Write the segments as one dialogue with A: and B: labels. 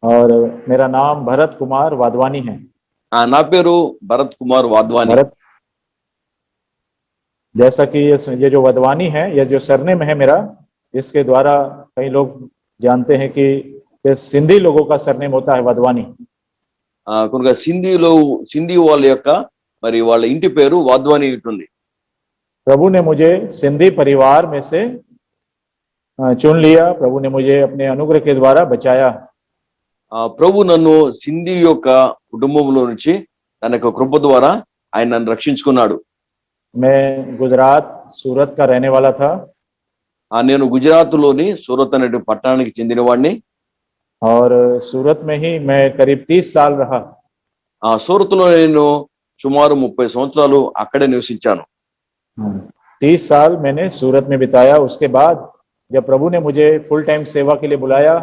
A: और मेरा नाम भरत कुमार वाधवानी है।
B: నా పేరు భరత్ కుమార్ వాధ్వాని.
A: भरत, जैसा कि ये जो वाधवानी है, ये जो सरनेम है मेरा, इसके द्वारा कई लोग जानते हैं कि ये सिंधी लोगों का सरनेम होता है वाधवानी।
B: కనుక సింధీ వాళ్ళ యొక్క మరి వాళ్ళ ఇంటి పేరు వాధ్వాని ఉంటుంది.
A: प्रभु ने मुझे सिंधी परिवार में से चुन लिया। प्रभु ने मुझे अपने अनुग्रह के द्वारा बचाया।
B: ప్రభు నన్ను సింధీ యొక్క కుటుంబంలో నుంచి తన యొక్క కృప ద్వారా ఆయన నన్ను రక్షించుకున్నాడు.
A: मैं गुजरात सूरत का रहने वाला था।
B: నేను గుజరాత్ లోని సూరత్ అనే పట్టణానికి చెందిన వాడిని.
A: और सूरत में ही मैं करीब 30 साल रहा।
B: సూరత్ లో నేను సుమారు 30 సంవత్సరాలు అక్కడే నివసించాను.
A: 30 साल मैंने सूरत में बिताया। उसके बाद जब प्रभु ने मुझे फुल टाइम सेवा के लिए बुलाया,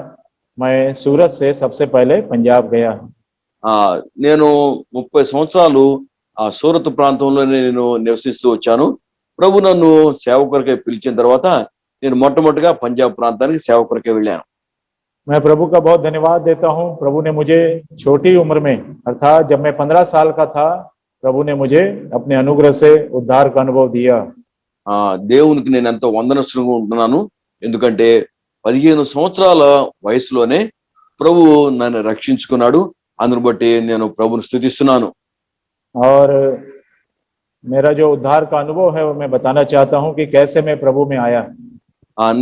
A: मैं सूरत से सबसे पहले पंजाब गया।
B: నేను 30 సంవత్సరాలు ఆ సూరత్ ప్రాంతంలోనే నేను నివసిస్తూ వచ్చాను. ప్రభు నన్ను సేవ కొరకే పిలిచిన తర్వాత నేను మొట్టమొదటిగా పంజాబ్ ప్రాంతానికి సేవ కొరకే వెళ్ళాను.
A: मैं प्रभु का बहुत धन्यवाद देता हूं। प्रभु ने मुझे छोटी उम्र में, अर्थात जब मैं 15 साल का था, प्रभु ने मुझे अपने अनुग्रह से उद्धार का अनुभव दिया।
B: దేవునికి నేను ఎంతో వందనస్తులుగా ఉంటున్నాను. ఎందుకంటే 15 సంవత్సరాల వయసులోనే ప్రభు నన్ను రక్షించుకున్నాడు. అందును బట్టి నేను ప్రభుని స్తుతిస్తున్నాను.
A: और मेरा जो उद्धार का अनुभव है वो मैं बताना चाहता हूं कि कैसे मैं प्रभु में आया।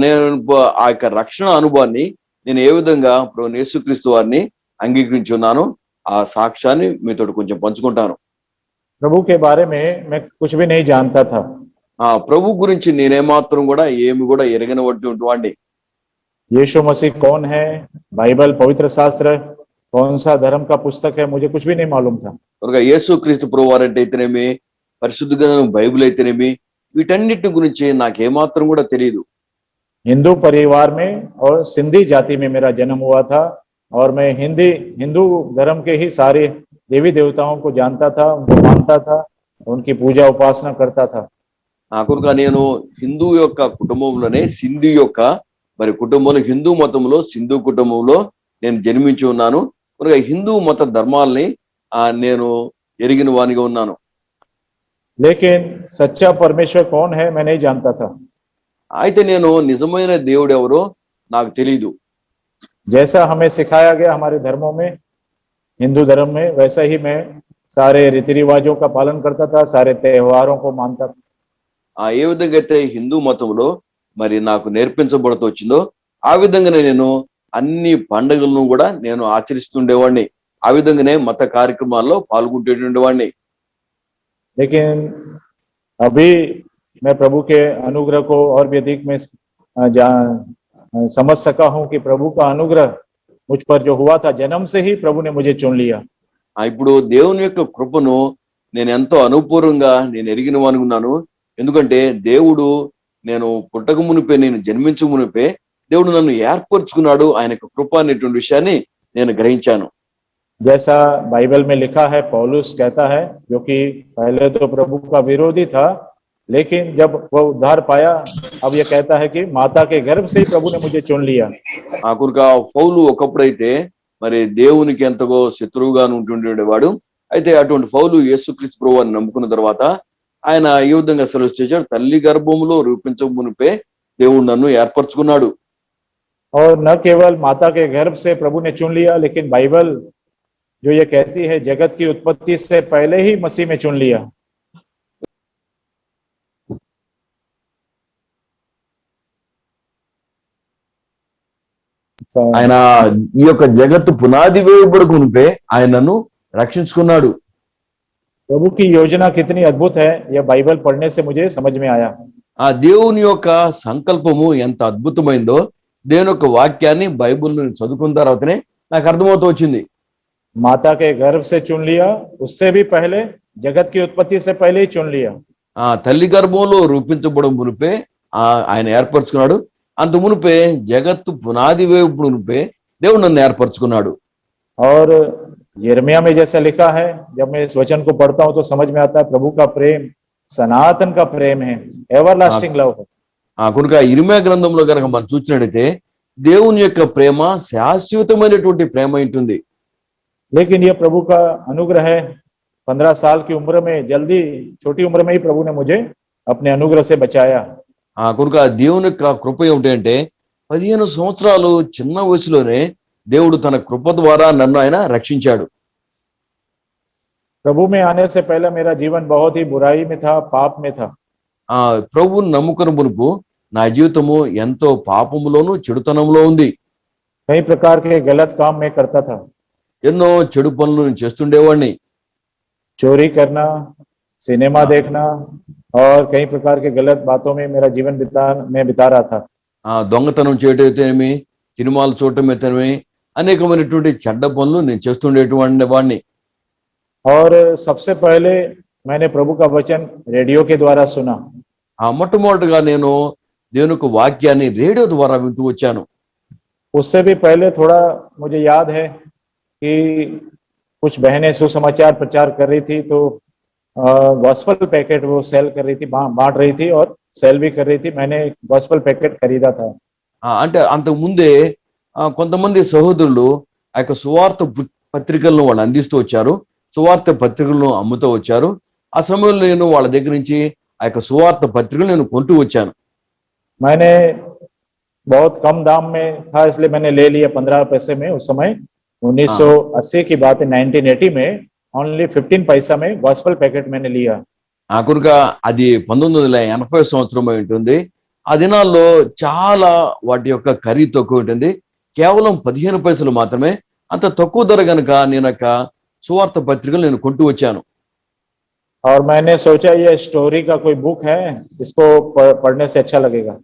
B: నేను ఆ యొక్క రక్షణ అనుభవాన్ని నేను ఏ విధంగా ప్రభు యేసుక్రీస్తు వారిని అంగీకరించి ఉన్నాను, ఆ సాక్ష్యాన్ని మీతో కొంచెం పంచుకుంటాను.
A: प्रभु के बारे में मैं कुछ भी नहीं जानता था।
B: ప్రభు గురించి నేనేమాత్రం కూడా ఏమి కూడా ఎరగనటువంటి వాడిని.
A: यीशु मसीह कौन है, बाइबल पवित्र शास्त्र कौन सा धर्म का पुस्तक है, मुझे कुछ भी नहीं मालूम था।
B: కనుక యేసుక్రీస్తు ప్రభు వారంటే అయితేనేమి, పరిశుద్ధ గ్రంథం బైబిల్ అయితేనేమి, వీటన్నిటి గురించి నాకేమాత్రం కూడా తెలియదు.
A: हिंदू परिवार में और सिंधी जाति में मेरा जन्म हुआ था और मैं हिंदू धर्म के ही सारे देवी देवताओं को जानता था, उनको मानता था, उनकी पूजा उपासना करता था।
B: కనుక నేను హిందూ యొక్క కుటుంబంలోనే సింధు యొక్క మరి కుటుంబంలో హిందూ మతంలో సింధు కుటుంబంలో నేను జన్మించి ఉన్నాను. కనుక హిందూ మత ధర్మాల్ని నేను ఎరిగిన వానిగా ఉన్నాను.
A: लेकिन सच्चा परमेश्वर कौन है मैं नहीं जानता था।
B: అయితే నేను నిజమైన దేవుడు ఎవరో నాకు తెలియదు.
A: जैसा हमें सिखाया गया हमारे धर्मों में, हिंदू धर्म में, वैसा ही मैं सारे रीति रिवाजों का पालन करता था, सारे त्योहारों को मानता था।
B: ఏ విధంగా అయితే హిందూ మతంలో మరి నాకు నేర్పించబడుతూ వచ్చిందో ఆ విధంగానే నేను అన్ని పండుగలను కూడా నేను ఆచరిస్తుండేవాడిని. ఆ విధంగానే మత కార్యక్రమాల్లో పాల్గొంటుండేవాడిని.
A: लेकिन अभी मैं प्रभु के अनुग्रह को और भी अधिक में समझ सका हूं कि प्रभु का अनुग्रह मुझ पर जो हुआ था, जन्म से ही प्रभु ने मुझे चुन लिया।
B: ఇప్పుడు దేవుని యొక్క కృపను నేను ఎంతో అనుపూర్వంగా నేను ఎరిగిన వానుకున్నాను. ఎందుకంటే దేవుడు నేను పుట్టక మునిపే, నేను జన్మించ మునిపే దేవుడు నన్ను ఏర్పరచుకున్నాడు. ఆయన యొక్క కృప అనేటువంటి విషయాన్ని నేను గ్రహించాను.
A: जैसा बाइबल में लिखा है, पौलुस कहता है, जो कि पहले तो प्रभु का विरोधी था, लेकिन जब वह उद्धार पाया, अब यह कहता है कि माता के गर्भ से ही प्रभु ने मुझे चुन लिया।
B: కనుక పౌలు ఒకప్పుడైతే మరి దేవునికి ఎంతగో శత్రువుగా ఉంటుండేవాడు. అయితే అటువంటి పౌలు యేసుక్రీస్తు ప్రభువుని నమ్ముకున్న తర్వాత ఆయన ఈ విధంగా సెలవు చేశాడు, తల్లి గర్భంలో రూపించక మునిపే దేవుడు నన్ను ఏర్పరచుకున్నాడు.
A: और न केवल माता के गर्भ से प्रभु ने चुन लिया, लेकिन बाइबल जो ये कहती है जगत की उत्पत्ति से पहले ही मसीह में चुन लिया।
B: ఆయన ఈ యొక్క జగత్తు పునాది వేయబడక మునిపే ఆయనను రక్షించుకున్నాడు.
A: प्रभु की योजना कितनी अद्भुत है, यह बाइबल पढ़ने से मुझे समझ में आया।
B: ఆ దేవుని యొక్క సంకల్పము ఎంత అద్భుతమైందో దేవుని యొక్క వాక్యాన్ని బైబిల్ చదువుకున్న తర్వాతనే నాకు అర్థమవుతూ వచ్చింది.
A: माता के गर्भ से चुन लिया, उससे भी पहले, जगत की उत्पत्ति से पहले ही चुन लिया।
B: తల్లి గర్భంలో రూపించబడం మునిపే ఆయన ఏర్పరచుకున్నాడు. అంత మునిపే జగత్తు పునాది వేయబడు మునిపే దేవుడు నన్ను ఏర్పరచుకున్నాడు.
A: और यिर्मयाह में जैसा लिखा है, जब मैं इस वचन को पढ़ता हूं तो समझ में आता है, प्रभु का प्रेम सनातन का प्रेम है, एवरलास्टिंग लव है।
B: కనుక ఇర్మియా గ్రంథంలో కనుక మనం చూసినట్టయితే దేవుని యొక్క ప్రేమ శాశ్వతమైనటువంటి ప్రేమ ఉంటుంది.
A: लेकिन ये प्रभु का अनुग्रह है। 15 साल की उम्र में, जल्दी छोटी उम्र में ही प्रभु ने मुझे अपने अनुग्रह से बचाया।
B: కనుక దేవుని యొక్క కృప ఏమిటి అంటే 15 సంవత్సరాలు చిన్న వయసులోనే దేవుడు తన కృప ద్వారా నన్ను ఆయన రక్షించాడు.
A: प्रभु में आने से पहले मेरा जीवन बहुत ही बुराई में था, पाप में था।
B: ప్రభువుని నమ్ముకున్న మునుపు నా జీవితము ఎంతో పాపములోను చెడుతనంలో ఉంది.
A: कई प्रकार के गलत काम मैं करता था।
B: ఎన్నో చెడు పనులు నేను చేస్తుండేవాడిని.
A: चोरी करना, सिनेमा देखना और कई प्रकार के गलत बातों में मेरा जीवन बिता रहा था।
B: దొంగతనం చేయటం అయితేనేమి, సినిమాలు చూడటం అయితేనేమి, అనేకమైనటువంటి చెడ్డ పనులు నేను చేస్తుండేటువంటి వాడిని.
A: और सबसे पहले मैंने प्रभु का वचन रेडियो के द्वारा सुना।
B: మొట్టమొదటిగా నేను దేవుని యొక్క వాక్యాన్ని రేడియో ద్వారా వింటూ వచ్చాను.
A: उससे भी पहले थोड़ा मुझे याद है कि कुछ बहनें सुसमाचार प्रचार कर रही थी, तो गॉस्पल पैकेट वो सेल कर रही थी, बांट रही थी और सेल भी कर रही थी। मैंने गॉस्पल पैकेट खरीदा था।
B: అంటే అంతకు ముందే కొంతమంది సహోదరులు ఆ యొక్క సువార్త పత్రికలను వాళ్ళు అందిస్తూ వచ్చారు, సువార్త పత్రికలను అమ్ముతూ వచ్చారు. ఆ సమయంలో నేను వాళ్ళ దగ్గర నుంచి ఆ యొక్క సువార్త పత్రికలు నేను కొంటూ వచ్చాను.
A: मैंने बहुत कम दाम में था, इसलिए मैंने ले लिया 15 पैसे में। उस समय 1980 की बात है, 1980 में ओनली 15 पैसा में गॉस्पल पैकेट मैंने लिया।
B: కనుక అది 1980 సంవత్సరం అయి ఉంటుంది. ఆ దినాల్లో చాలా వాటి యొక్క ఖరీదు తక్కువ ఉంటుంది, కేవలం 15 పైసలు మాత్రమే. అంత తక్కువ ధర గనక నేను యొక్క సువార్త పత్రికలు నేను కొంటూ వచ్చాను.
A: और मैंने सोचा ये स्टोरी का कोई बुक है, इसको पढ़ने से अच्छा लगेगा।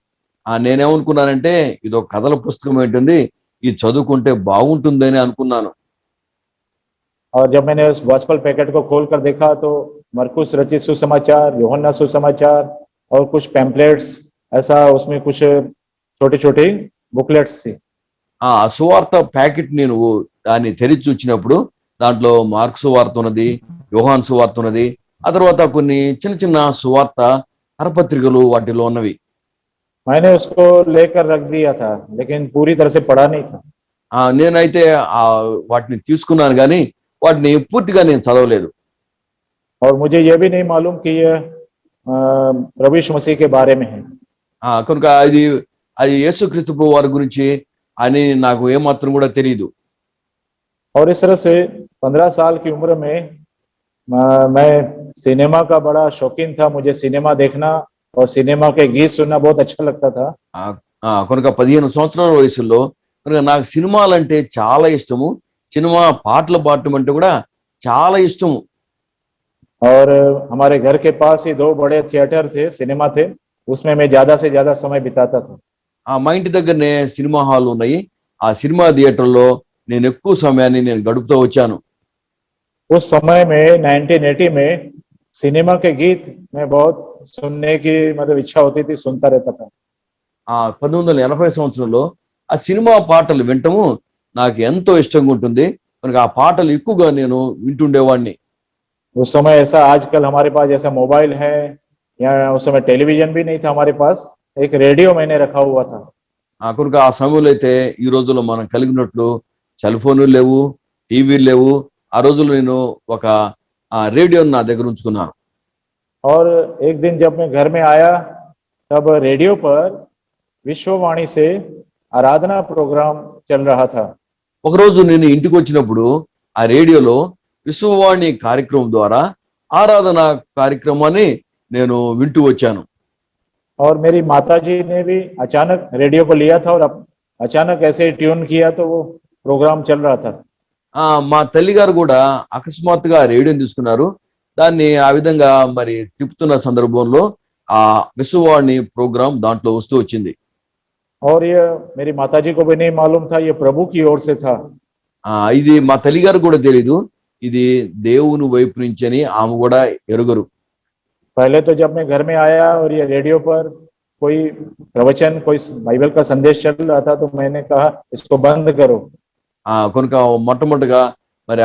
B: నేనేమనుకున్నానంటే ఇది ఒక కథల పుస్తకం ఏంటుంది, ఇది చదువుకుంటే బాగుంటుందని అనుకున్నాను.
A: और जब मैंने उस गॉस्पल पैकेट को खोल कर देखा तो मरकुस रचित सुसमाचार, यूहन्ना सुसमाचार और कुछ पैम्पलेट्स, ऐसा उसमें कुछ छोटी छोटी बुकलेट्स थी।
B: ఆ సువార్త ప్యాకెట్ నేను దాన్ని తెరిచి చూచినప్పుడు దాంట్లో మార్క్ సువార్త ఉన్నది, యోహాన్ సువార్త ఉన్నది, ఆ తర్వాత కొన్ని చిన్న చిన్న సువార్త కరపత్రికలు వాటిలో ఉన్నవి.
A: मैंने उसको लेकर रख दिया था, लेकिन पूरी तरह से पढ़ा नहीं था।
B: నేనైతే వాటిని తీసుకున్నాను కానీ వాటిని పూర్తిగా నేను చదవలేదు.
A: और मुझे यह भी नहीं मालूम कि यह प्रभु यीशु मसीह के बारे में है।
B: కనుక అది యేసుక్రీస్తు ప్రభు వారి గురించి అని నాకు ఏమాత్రం కూడా తెలియదు.
A: और इस तरह से 15 साल की उम्र में मैं सिनेमा का बड़ा शौकीन था। मुझे सिनेमा देखना और सिनेमा के गीत सुनना बहुत अच्छा लगता था।
B: కనుక 15 సంవత్సరాల వయసులో కనుక నాకు సినిమాలంటే చాలా ఇష్టము, సినిమా పాటలు పాడటం అంటే కూడా చాలా ఇష్టము.
A: और हमारे घर के पास ही 2 बड़े थिएटर थे, सिनेमा थे, उसमें मैं ज्यादा से ज्यादा समय बिताता था।
B: మా ఇంటి దగ్గరనే సినిమా హాల్ ఉన్నాయి, ఆ సినిమా థియేటర్లో నేను ఎక్కువ సమయాన్ని నేను గడుపుతూ వచ్చాను.
A: उस समय में 1980 में सिनेमा के गीत में बहुत सुनने की मतलब इच्छा होती थी, सुनता रहता था।
B: 1980 సంవత్సరంలో ఆ సినిమా పాటలు వినటము నాకు ఎంతో ఇష్టంగా ఉంటుంది. కనుక ఆ పాటలు ఎక్కువగా నేను వింటుండేవాడిని.
A: उस समय ऐसा आजकल हमारे पास जैसा मोबाइल है या उस समय टेलीविजन भी नहीं था हमारे पास, एक रेडियो मैंने रखा हुआ था।
B: కనుక ఆ సమయంలో అయితే ఈ రోజుల్లో మనం కలిగినట్లు సెల్ ఫోన్లు లేవు, టీవీలు లేవు. ఆ రోజుల్లో నేను ఒక రేడియోని నా దగ్గర ఉంచుకున్నాను.
A: और एक दिन जब मैं घर में आया तब रेडियो पर विश्ववाणी से आराधना प्रोग्राम चल रहा था।
B: ఒకరోజు నేను ఇంటికి వచ్చినప్పుడు ఆ రేడియోలో విశ్వవాణి కార్యక్రమం ద్వారా ఆరాధన కార్యక్రమాన్ని నేను వింటూ వచ్చాను.
A: और मेरी माताजी ने भी अचानक रेडियो को लिया था और अचानक ऐसे ट्यून किया तो वो प्रोग्राम चल रहा था।
B: మా తల్లి గారు కూడా అకస్మాత్తుగా రేడియోని తీసుకున్నారు. దాన్ని ఆ విధంగా మరి తిప్పుతున్న సందర్భంలో ఆ విశ్వవాణి ప్రోగ్రాం దాంట్లో వస్తూ వచ్చింది.
A: और ये मेरी माताजी को भी नहीं मालूम था, ये प्रभु की ओर से था।
B: ఇది మా తల్లి గారు కూడా తెలీదు, ఇది దేవుని వైపు నుంచి అని ఆమె కూడా ఎరుగరు.
A: पहले तो जब मैं घर में आया और ये रेडियो पर कोई प्रवचन, कोई बाइबल का संदेश चल रहा था, तो मैंने कहा इसको बंद करो।
B: కనుక మొట్టమొదటిగా మరి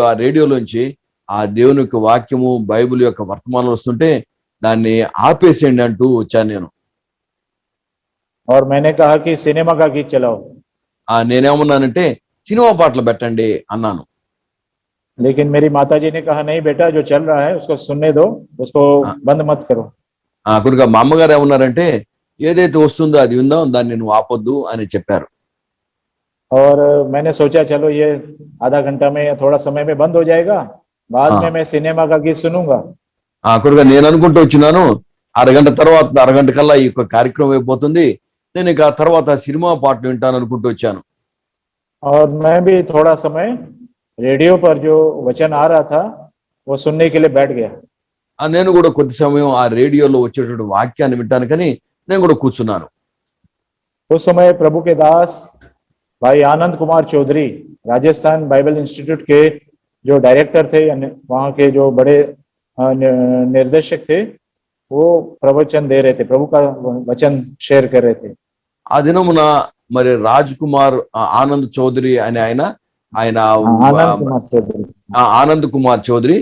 B: ఆ రేడియోలోంచి ఆ దేవుని యొక్క వాక్యము, బైబిల్ యొక్క వర్తమానం వస్తుంటే దాన్ని ఆపేసేయండి అంటూ వచ్చాను నేను.
A: और मैंने कहा कि सिनेमा का गीत चलाओ।
B: నేనేమన్నానంటే సినిమా పాటలు పెట్టండి అన్నాను.
A: लेकिन मेरी माताजी ने कहा नहीं बेटा, जो चल रहा है उसको सुनने दो, उसको
B: ఆ,
A: बंद मत करो।
B: కనుక మా అమ్మగారు ఏమన్నారంటే ఏదైతే వస్తుందో అది విందాం, దాన్ని నువ్వు ఆపొద్దు అని చెప్పారు.
A: और मैंने सोचा चलो ये आधा घंटा में या थोड़ा समय में बंद हो जाएगा, बाद
B: ఆ,
A: में मैं सिनेमा का गीत सुनूंगा।
B: కనుక నేను అనుకుంటూ వచ్చినాను అరగంట తర్వాత, అరగంట కల్లా ఈ యొక్క కార్యక్రమం అయిపోతుంది, నేను ఇక తర్వాత సినిమా పాటలు వింటాను అనుకుంటూ వచ్చాను.
A: और मैं भी थोड़ा समय रेडियो पर जो वचन आ रहा था वो सुनने के लिए बैठ गया।
B: నేను కూడా కొద్ది సమయం ఆ రేడియోలో వచ్చేటువంటి వాక్యాన్ని వింటానికని నేను కూడా కూర్చున్నాను.
A: उस समय प्रभु के दास भाई आनंद कुमार चौधरी, राजस्थान बाइबल इंस्टीट्यूट के जो डायरेक्टर थे, यानी वहाँ के जो बड़े निर्देशक थे, वो प्रवचन दे रहे थे, प्रभु का वचन शेयर कर रहे थे।
B: ఆ దినమున మరి రాజ్ కుమార్ ఆనంద్ చౌదరి అనే ఆయన ఆయన
A: आनंद कुमार चौधरी,
B: ఆనంద్ కుమార్ చౌదరి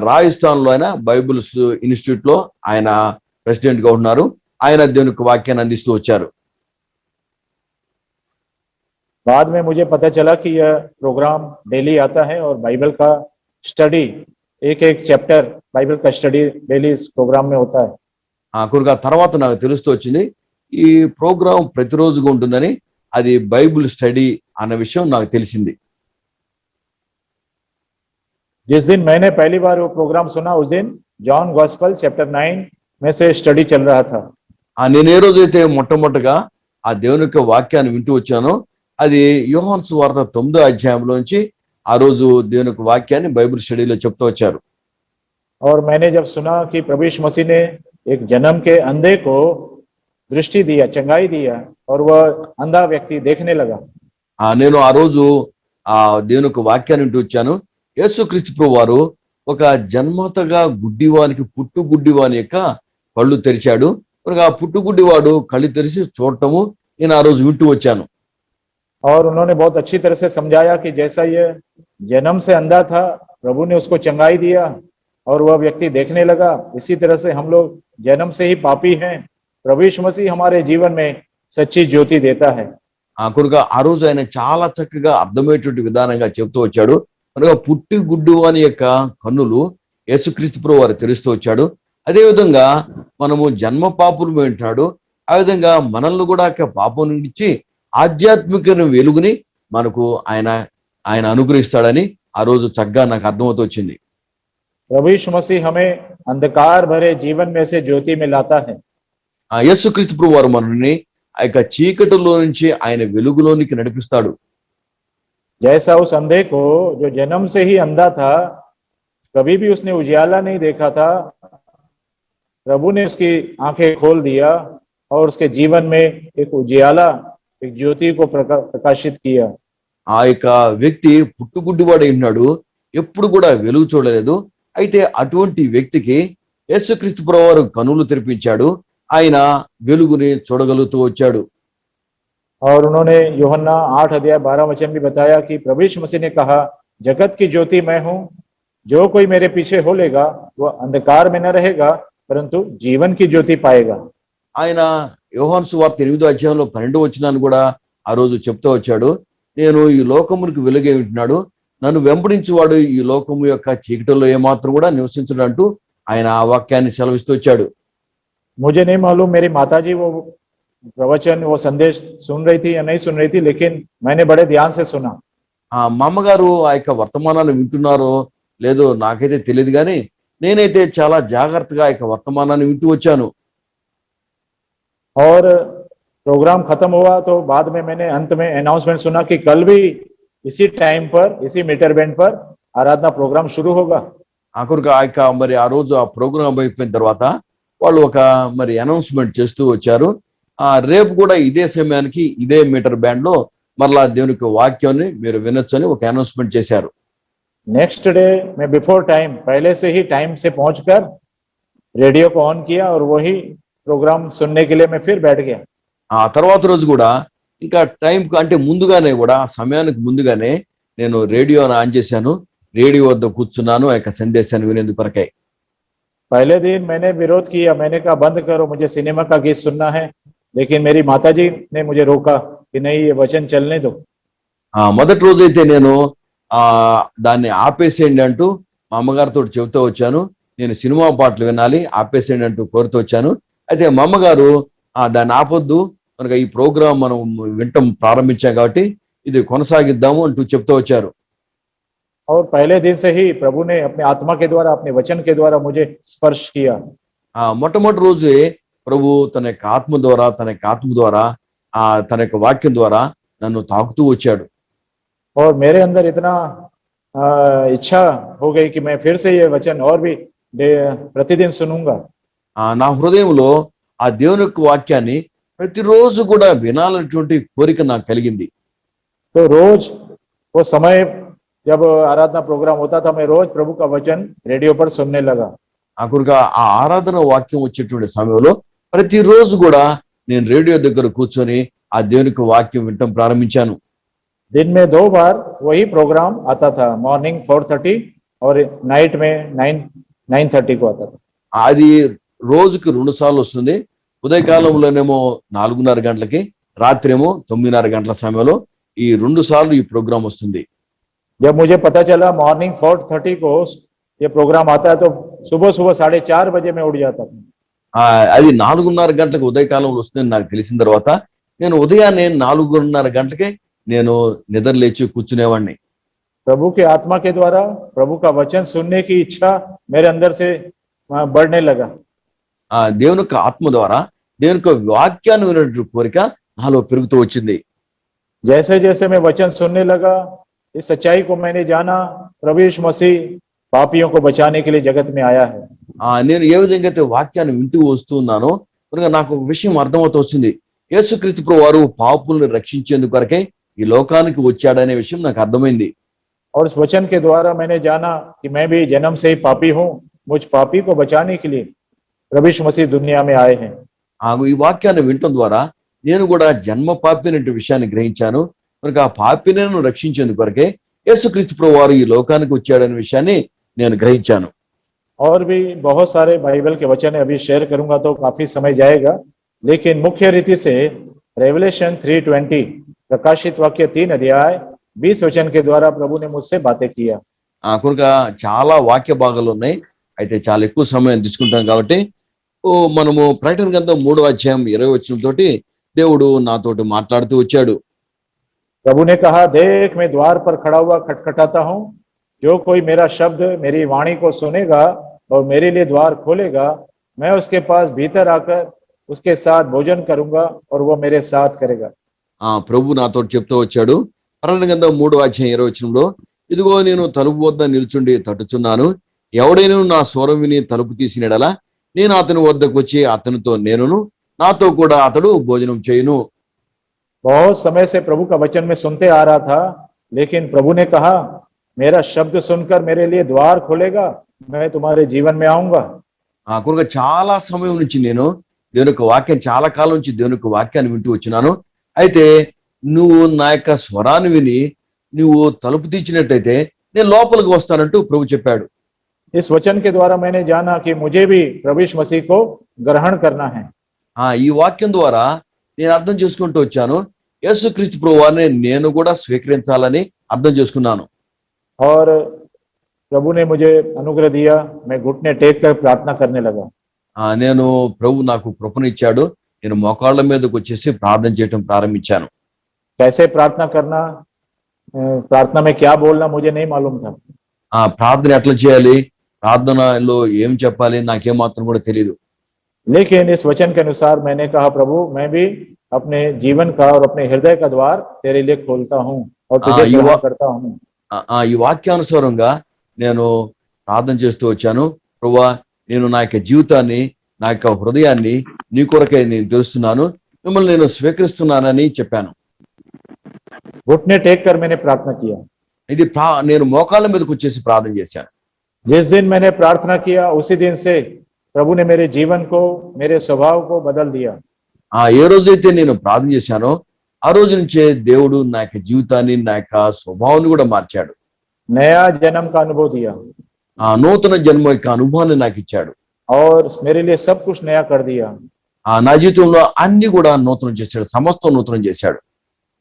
B: రాజస్థాన్ లో ఆయన బైబిల్స్ ఇన్స్టిట్యూట్ లో ఆయన ప్రెసిడెంట్ గా ఉన్నారు. ఆయన దేవునికి వాక్యాన్ని అందిస్తూ వచ్చారు.
A: बाद में मुझे पता चला कि यह प्रोग्राम डेली आता है और बाइबल का स्टडी, एक एक चैप्टर बाइबल का स्टडी डेली इस प्रोग्राम में होता है।
B: కనుక తర్వాత నాకు తెలుస్తూ వచ్చింది ఈ ప్రోగ్రాం ప్రతిరోజుగా ఉంటుందని, అది బైబిల్ స్టడీ అన్న విషయం నాకు తెలిసింది.
A: जिस दिन मैंने पहली बार वो प्रोग्राम सुना, उस दिन जॉन गॉस्पेल चैप्टर 9 में से स्टडी चल रहा था।
B: నేను ఏ రోజైతే మొట్టమొదటిగా ఆ దేవుని యొక్క వాక్యాన్ని వింటూ వచ్చానో, అది యోహాను సువార్త 9వ అధ్యాయంలోంచి ఆ రోజు దేవుని యొక్క వాక్యాన్ని బైబిల్ స్టడీలో చెప్తూ వచ్చారు.
A: और मैंने जब सुना कि प्रभु यीशु मसीह ने एक जन्म के अंधे को दृष्टि दिया, चंगाई दिया, और वह अंधा व्यक्ति देखने लगा।
B: నేను ఆ రోజు ఆ దేవుని యొక్క వాక్యాన్ని వింటూ వచ్చాను. యేసుక్రీస్తు ప్రభువు వారు ఒక జన్మతగా గుడ్డివానికి, పుట్టు గుడ్డివాని యొక్క కళ్ళు తెరిచాడు. కనుక ఆ పుట్టు గుడ్డివాడు కళ్ళు తెరిచి చూడటము నేను ఆ రోజు వింటూ వచ్చాను.
A: और उन्होंने बहुत अच्छी तरह से समझाया कि जैसा ये जन्म से अंधा था, प्रभु ने उसको चंगाई दिया और वह व्यक्ति देखने लगा, इसी तरह से हम लोग जन्म से ही पापी हैं, प्रभु यीशु मसीह हमारे जीवन में सच्ची ज्योति देता है।
B: కనుక ఆ రోజు ఆయన చాలా చక్కగా అర్థమయ్యేటువంటి విధానంగా చెప్తూ వచ్చాడు. కనుక పుట్టి గుడ్డివాని యొక్క కన్నులు యేసుక్రీస్తు ప్రభువు వారు తెరుస్తూ వచ్చాడు. అదేవిధంగా మనము జన్మ పాపులు అంటాడు, ఆ విధంగా మనల్ని కూడా పాపం నుంచి ఆధ్యాత్మిక వెలుగుని మనకు ఆయన ఆయన అనుగ్రహిస్తాడని ఆ రోజు చక్కగా నాకు అర్థమవుతూ వచ్చింది.
A: प्रभु यीशु मसीह हमें अंधकार भरे जीवन में से ज्योति में लाता है।
B: యేసుక్రీస్తు ప్రభువు వారు మనల్ని ఆ యొక్క చీకటిలో నుంచి ఆయన వెలుగులోనికి నడిపిస్తాడు.
A: जैसा उस अंधे को, जो जन्म से ही अंधा था, कभी भी उसने उजियाला नहीं देखा था, प्रभु ने उसकी आंखें खोल दिया और उसके जीवन में एक उजियाला, एक ज्योति को प्रकाशित किया।
B: ఆ యొక్క వ్యక్తి పుట్టుగుడ్డివాడై ఉన్నాడు, ఎప్పుడు కూడా వెలుగు చూడలేదు. అయితే అటువంటి వ్యక్తికి యేసుక్రీస్తు ప్రభువు వారు కనులు తెరిపించాడు, ఆయన వెలుగుని చూడగలుగుతూ వచ్చాడు.
A: और उन्होंने यूहन्ना 8 अध्याय 12 वचन भी बताया कि प्रभु यीशु मसीह ने कहा, जगत की ज्योति मैं हूं, जो कोई मेरे पीछे हो लेगा वह अंधकार में न रहेगा परंतु जीवन की ज्योति पाएगा।
B: ఆయన యోహాను సువార్త 8వ అధ్యాయంలో 12వ వచనాన్ని కూడా ఆ రోజు చెప్తూ వచ్చాడు, నేను ఈ లోకమునికి వెలుగై ఉంటున్నాడు, నన్ను వెంబడించేవాడు ఈ లోకము యొక్క చీకటిలో ఏమాత్రం కూడా నివసించడు అంటూ ఆయన ఆ వాక్యాన్ని సెలవిస్తూ వచ్చాడు.
A: मुझे नहीं मालूम मेरी माताजी वो प्रवचन, वो संदेश सुन रही थी या नहीं सुन रही थी, लेकिन मैंने बड़े ध्यान से सुना।
B: మా అమ్మగారు ఆ యొక్క వర్తమానాన్ని వింటున్నారో లేదో నాకైతే తెలియదు, కానీ నేనైతే చాలా జాగ్రత్తగా ఆ యొక్క వర్తమానాన్ని వింటూ వచ్చాను.
A: और प्रोग्राम खत्म हुआ तो बाद में मैंने अंत में अनाउंसमेंट सुना कि कल भी इसी टाइम पर, इसी मीटर बैंड पर आराधना प्रोग्राम शुरू होगा।
B: కనుక ఆ యొక్క మరి ఆ రోజు ఆ ప్రోగ్రాం అయిపోయిన తర్వాత వాళ్ళు ఒక మరి అనౌన్స్మెంట్ చేస్తూ వచ్చారు, రేపు కూడా ఇదే సమయానికి ఇదే మీటర్ బ్యాండ్ లో మరలా దేవునికి వాక్యాన్ని మీరు వినొచ్చు అని ఒక అనౌన్స్మెంట్ చేశారు.
A: नेक्स्ट डे मैं बिफोर टाइम, पहले से ही टाइम से पहुंचकर रेडियो को ऑन किया और वही प्रोग्राम सुनने के लिए मैं फिर बैठ गया।
B: ఆ తర్వాత రోజు కూడా ఇంకా టైం అంటే ముందుగానే కూడా సమయానికి ముందుగానే నేను రేడియోని ఆన్ చేశాను, రేడియో వద్ద కూర్చున్నాను ఆ యొక్క సందేశాన్ని వినేందుకు కొరకై.
A: पहले दिन मैंने विरोध किया, मैंने कहा बंद करो, मुझे सिनेमा का गीत सुनना है, लेकिन मेरी माताजी ने मुझे रोका कि नहीं ये वचन चलने दो।
B: మొదటి రోజు అయితే నేను దాన్ని ఆపేసేయండి అంటూ మా అమ్మగారితో చెబుతూ వచ్చాను. నేను సినిమా పాటలు వినాలి, ఆపేసేయండి అంటూ కోరుతూ వచ్చాను. అయితే మా అమ్మగారు దాన్ని ఆపొద్దు, మనకి ఈ ప్రోగ్రాం మనం వినటం ప్రారంభించాం కాబట్టి ఇది కొనసాగిద్దాము అంటూ చెప్తూ వచ్చారు.
A: और पहले दिन से ही प्रभु ने अपने आत्मा के द्वारा, अपने वचन के द्वारा मुझे स्पर्श किया।
B: మొట్టమొదటి రోజే ప్రభు తన యొక్క ఆత్మ ద్వారా తన యొక్క వాక్యం ద్వారా నన్ను తాకుతూ వచ్చాడు.
A: और मेरे अंदर इतना इच्छा हो गई कि मैं फिर से ये वचन और भी प्रतिदिन सुनूंगा।
B: నా హృదయంలో ఆ దేవుని యొక్క వాక్యాన్ని ప్రతిరోజు కూడా వినాలనేటువంటి కోరిక నాకు కలిగింది.
A: तो रोज वो समय जब आराधना प्रोग्राम होता था, मैं रोज प्रभु का वचन रेडियो पर सुनने लगा।
B: ఆ ఆరాధన వాక్యం వచ్చేటువంటి సమయంలో ప్రతిరోజు కూడా నేను రేడియో దగ్గర కూర్చొని ఆ దేవుని యొక్క వాక్యం వినటం ప్రారంభించాను.
A: दिन में 2 बार वही प्रोग्राम आता था, मॉर्निंग 4:30 और नाइट में 9:30 को आता था।
B: అది రోజుకి 2 సార్లు వస్తుంది. ఉదయకాలంలోనేమో 4:30 గంటలకి, రాత్రి ఏమో 9:30 గంటల సమయంలో ఈ 2 సార్లు ఈ ప్రోగ్రాం వస్తుంది.
A: जब मुझे पता चला मॉर्निंग 4:30 को ये प्रोग्राम आता है, तो सुबह 4:30 बजे में उठ जाता था।
B: అది 4:30 గంటలకు ఉదయకాలంలో వస్తుందని నాకు తెలిసిన తర్వాత నేను ఉదయాన్నే 4:30 గంటలకే నేను నిద్ర లేచి కూర్చునేవాడిని.
A: प्रभु के आत्मा के द्वारा प्रभु का वचन सुनने की इच्छा मेरे अंदर से बढ़ने लगा।
B: దేవుని యొక్క ఆత్మ ద్వారా దేవుని యొక్క వాక్యాన్ని వినేటువంటి కోరిక నాలో పెరుగుతూ వచ్చింది.
A: जैसे जैसे मैं वचन सुनने लगा, इस सच्चाई को मैंने जाना, प्रभु यीशु मसीह पापियों को बचाने के लिए जगत में आया है।
B: నేను ఏ విధంగా అయితే వాక్యాన్ని వింటూ వస్తున్నానో కనుక నాకు ఒక విషయం అర్థమవుతూ వచ్చింది. యేసుక్రీస్తు ప్రభువు వారు పాపుల్ని రక్షించేందుకు వరకే ఈ లోకానికి వచ్చాడనే విషయం నాకు అర్థమైంది.
A: और इस वचन के द्वारा मैंने जाना कि मैं भी जन्म से ही पापी हूँ, मुझ पापी को बचाने के लिए प्रभु यीशु मसीह दुनिया में आए हैं।
B: ఈ వాక్యాన్ని వినటం ద్వారా నేను కూడా జన్మ పాపి అనే విషయాన్ని గ్రహించాను. కనుక ఆ పాపిని రక్షించేందుకు వరకే యేసుక్రీస్తు ప్రభువు వారు ఈ లోకానికి వచ్చాడనే విషయాన్ని నేను గ్రహించాను.
A: और भी बहुत सारे बाइबल के वचन अभी शेयर करूंगा तो काफी समय जाएगा, लेकिन मुख्य रीति से रेवलेशन 3:20 प्रकाशित वाक्य 3 अध्याय 20 वचन के द्वारा प्रभु ने मुझसे बातें किया।
B: కనుక చాలా వాక్య భాగాలు ఉన్నాయి, అయితే చాలా ఎక్కువ సమయం తీసుకుంటాం కాబట్టి మనము ప్రకటన గ్రంథం 3వ అధ్యాయం 20 వచనంతోటి దేవుడు నాతోటి మాట్లాడుతూ వచ్చాడు.
A: प्रभु ने कहा, देख मैं द्वार पर खड़ा हुआ खटखटाता हूँ, जो कोई मेरा शब्द मेरी वाणी को सुनेगा और मेरे लिए द्वार खोलेगा, मैं उसके पास भीतर आकर उसके साथ भोजन करूंगा और वो मेरे साथ करेगा।
B: ప్రభు నాతో చెప్తూ వచ్చాడు. ప్రకటన గ్రంథం 3వ అధ్యాయం 20 వచనంలో, ఇదిగో నేను తలుపు వద్ద నిల్చుండి తట్టుచున్నాను, ఎవడైనా నా స్వరం విని తలుపు తీసినడలా నేను అతని వద్దకు వచ్చి అతనితో నేనును, నాతో కూడా అతడు భోజనం చేయును.
A: बहुत समय से प्रभु का वचन में सुनते आ रहा था, लेकिन प्रभु ने कहा, मेरा शब्द सुनकर मेरे लिए द्वार खोलेगा, मैं तुम्हारे जीवन में आऊंगा।
B: కనుక చాలా సమయం నుంచి నేను దేవుని యొక్క వాక్యం, చాలా కాలం నుంచి దేవుని యొక్క వాక్యాన్ని వింటూ వచ్చినాను. అయితే నువ్వు నా యొక్క స్వరాన్ని విని నువ్వు తలుపు తీర్చినట్టయితే నేను లోపలికి వస్తానంటూ ప్రభు చెప్పాడు.
A: इस वचन के द्वारा मैंने जाना कि मुझे भी प्रभु यीशु मसीह को ग्रहण करना है।
B: ఈ వాక్యం ద్వారా నేను అర్థం చేసుకుంటూ వచ్చాను, యేసుక్రీస్తు ప్రభువాన్ని నేను కూడా స్వీకరించాలని అర్థం చేసుకున్నాను.
A: और प्रभु ने मुझे अनुग्रह दिया, मैं घुटने टेक कर प्रार्थना करने लगा।
B: నేను ప్రభు నాకు కృపనిచ్చాడు, నేను మోకాళ్ళ మీదకి వచ్చేసి ప్రార్థన చేయటం ప్రారంభించాను.
A: कैसे प्रार्थना करना, प्रार्थना में क्या बोलना मुझे नहीं मालूम था।
B: ప్రార్థన ఎట్లా చేయాలి, ప్రార్థనలో ఏం చెప్పాలి నాకేం మాత్రం కూడా తెలియదు.
A: लेकिन इस वचन के अनुसार मैंने कहा, प्रभु मैं भी अपने जीवन का और अपने हृदय का द्वार तेरे लिए खोलता हूँ और तुझे ग्रहण करता हूँ।
B: ఈ వాక్యానుసారంగా నేను ప్రార్థన చేస్తూ వచ్చాను. ప్రభువా, నేను నా యొక్క జీవితాన్ని, నా యొక్క హృదయాన్ని నీ కొరకై నేను తెలుస్తున్నాను, మిమ్మల్ని నేను స్వీకరిస్తున్నానని చెప్పాను.
A: घुटने टेक कर मैंने प्रार्थना किया।
B: ఇది నేను మోకాళ్ళ మీదకి వచ్చేసి ప్రార్థన చేశాను.
A: जिस दिन मैंने प्रार्थना किया उसी दिन से प्रभु ने मेरे जीवन को, मेरे स्वभाव को बदल दिया।
B: ఏ రోజైతే నేను ప్రార్థన చేశానో ఆ రోజు నుంచే దేవుడు నా యొక్క జీవితాన్ని, నా యొక్క స్వభావాన్ని కూడా మార్చాడు.
A: नया जन्म का अनुभव दिया,
B: నూతన జన్మ యొక్క అనుభవాన్ని నాకు ఇచ్చాడు.
A: और मेरे लिए सब कुछ नया कर दिया।
B: నా జీవితంలో అన్ని కూడా నూతనం చేశాడు, సమస్తం నూతనం చేశాడు.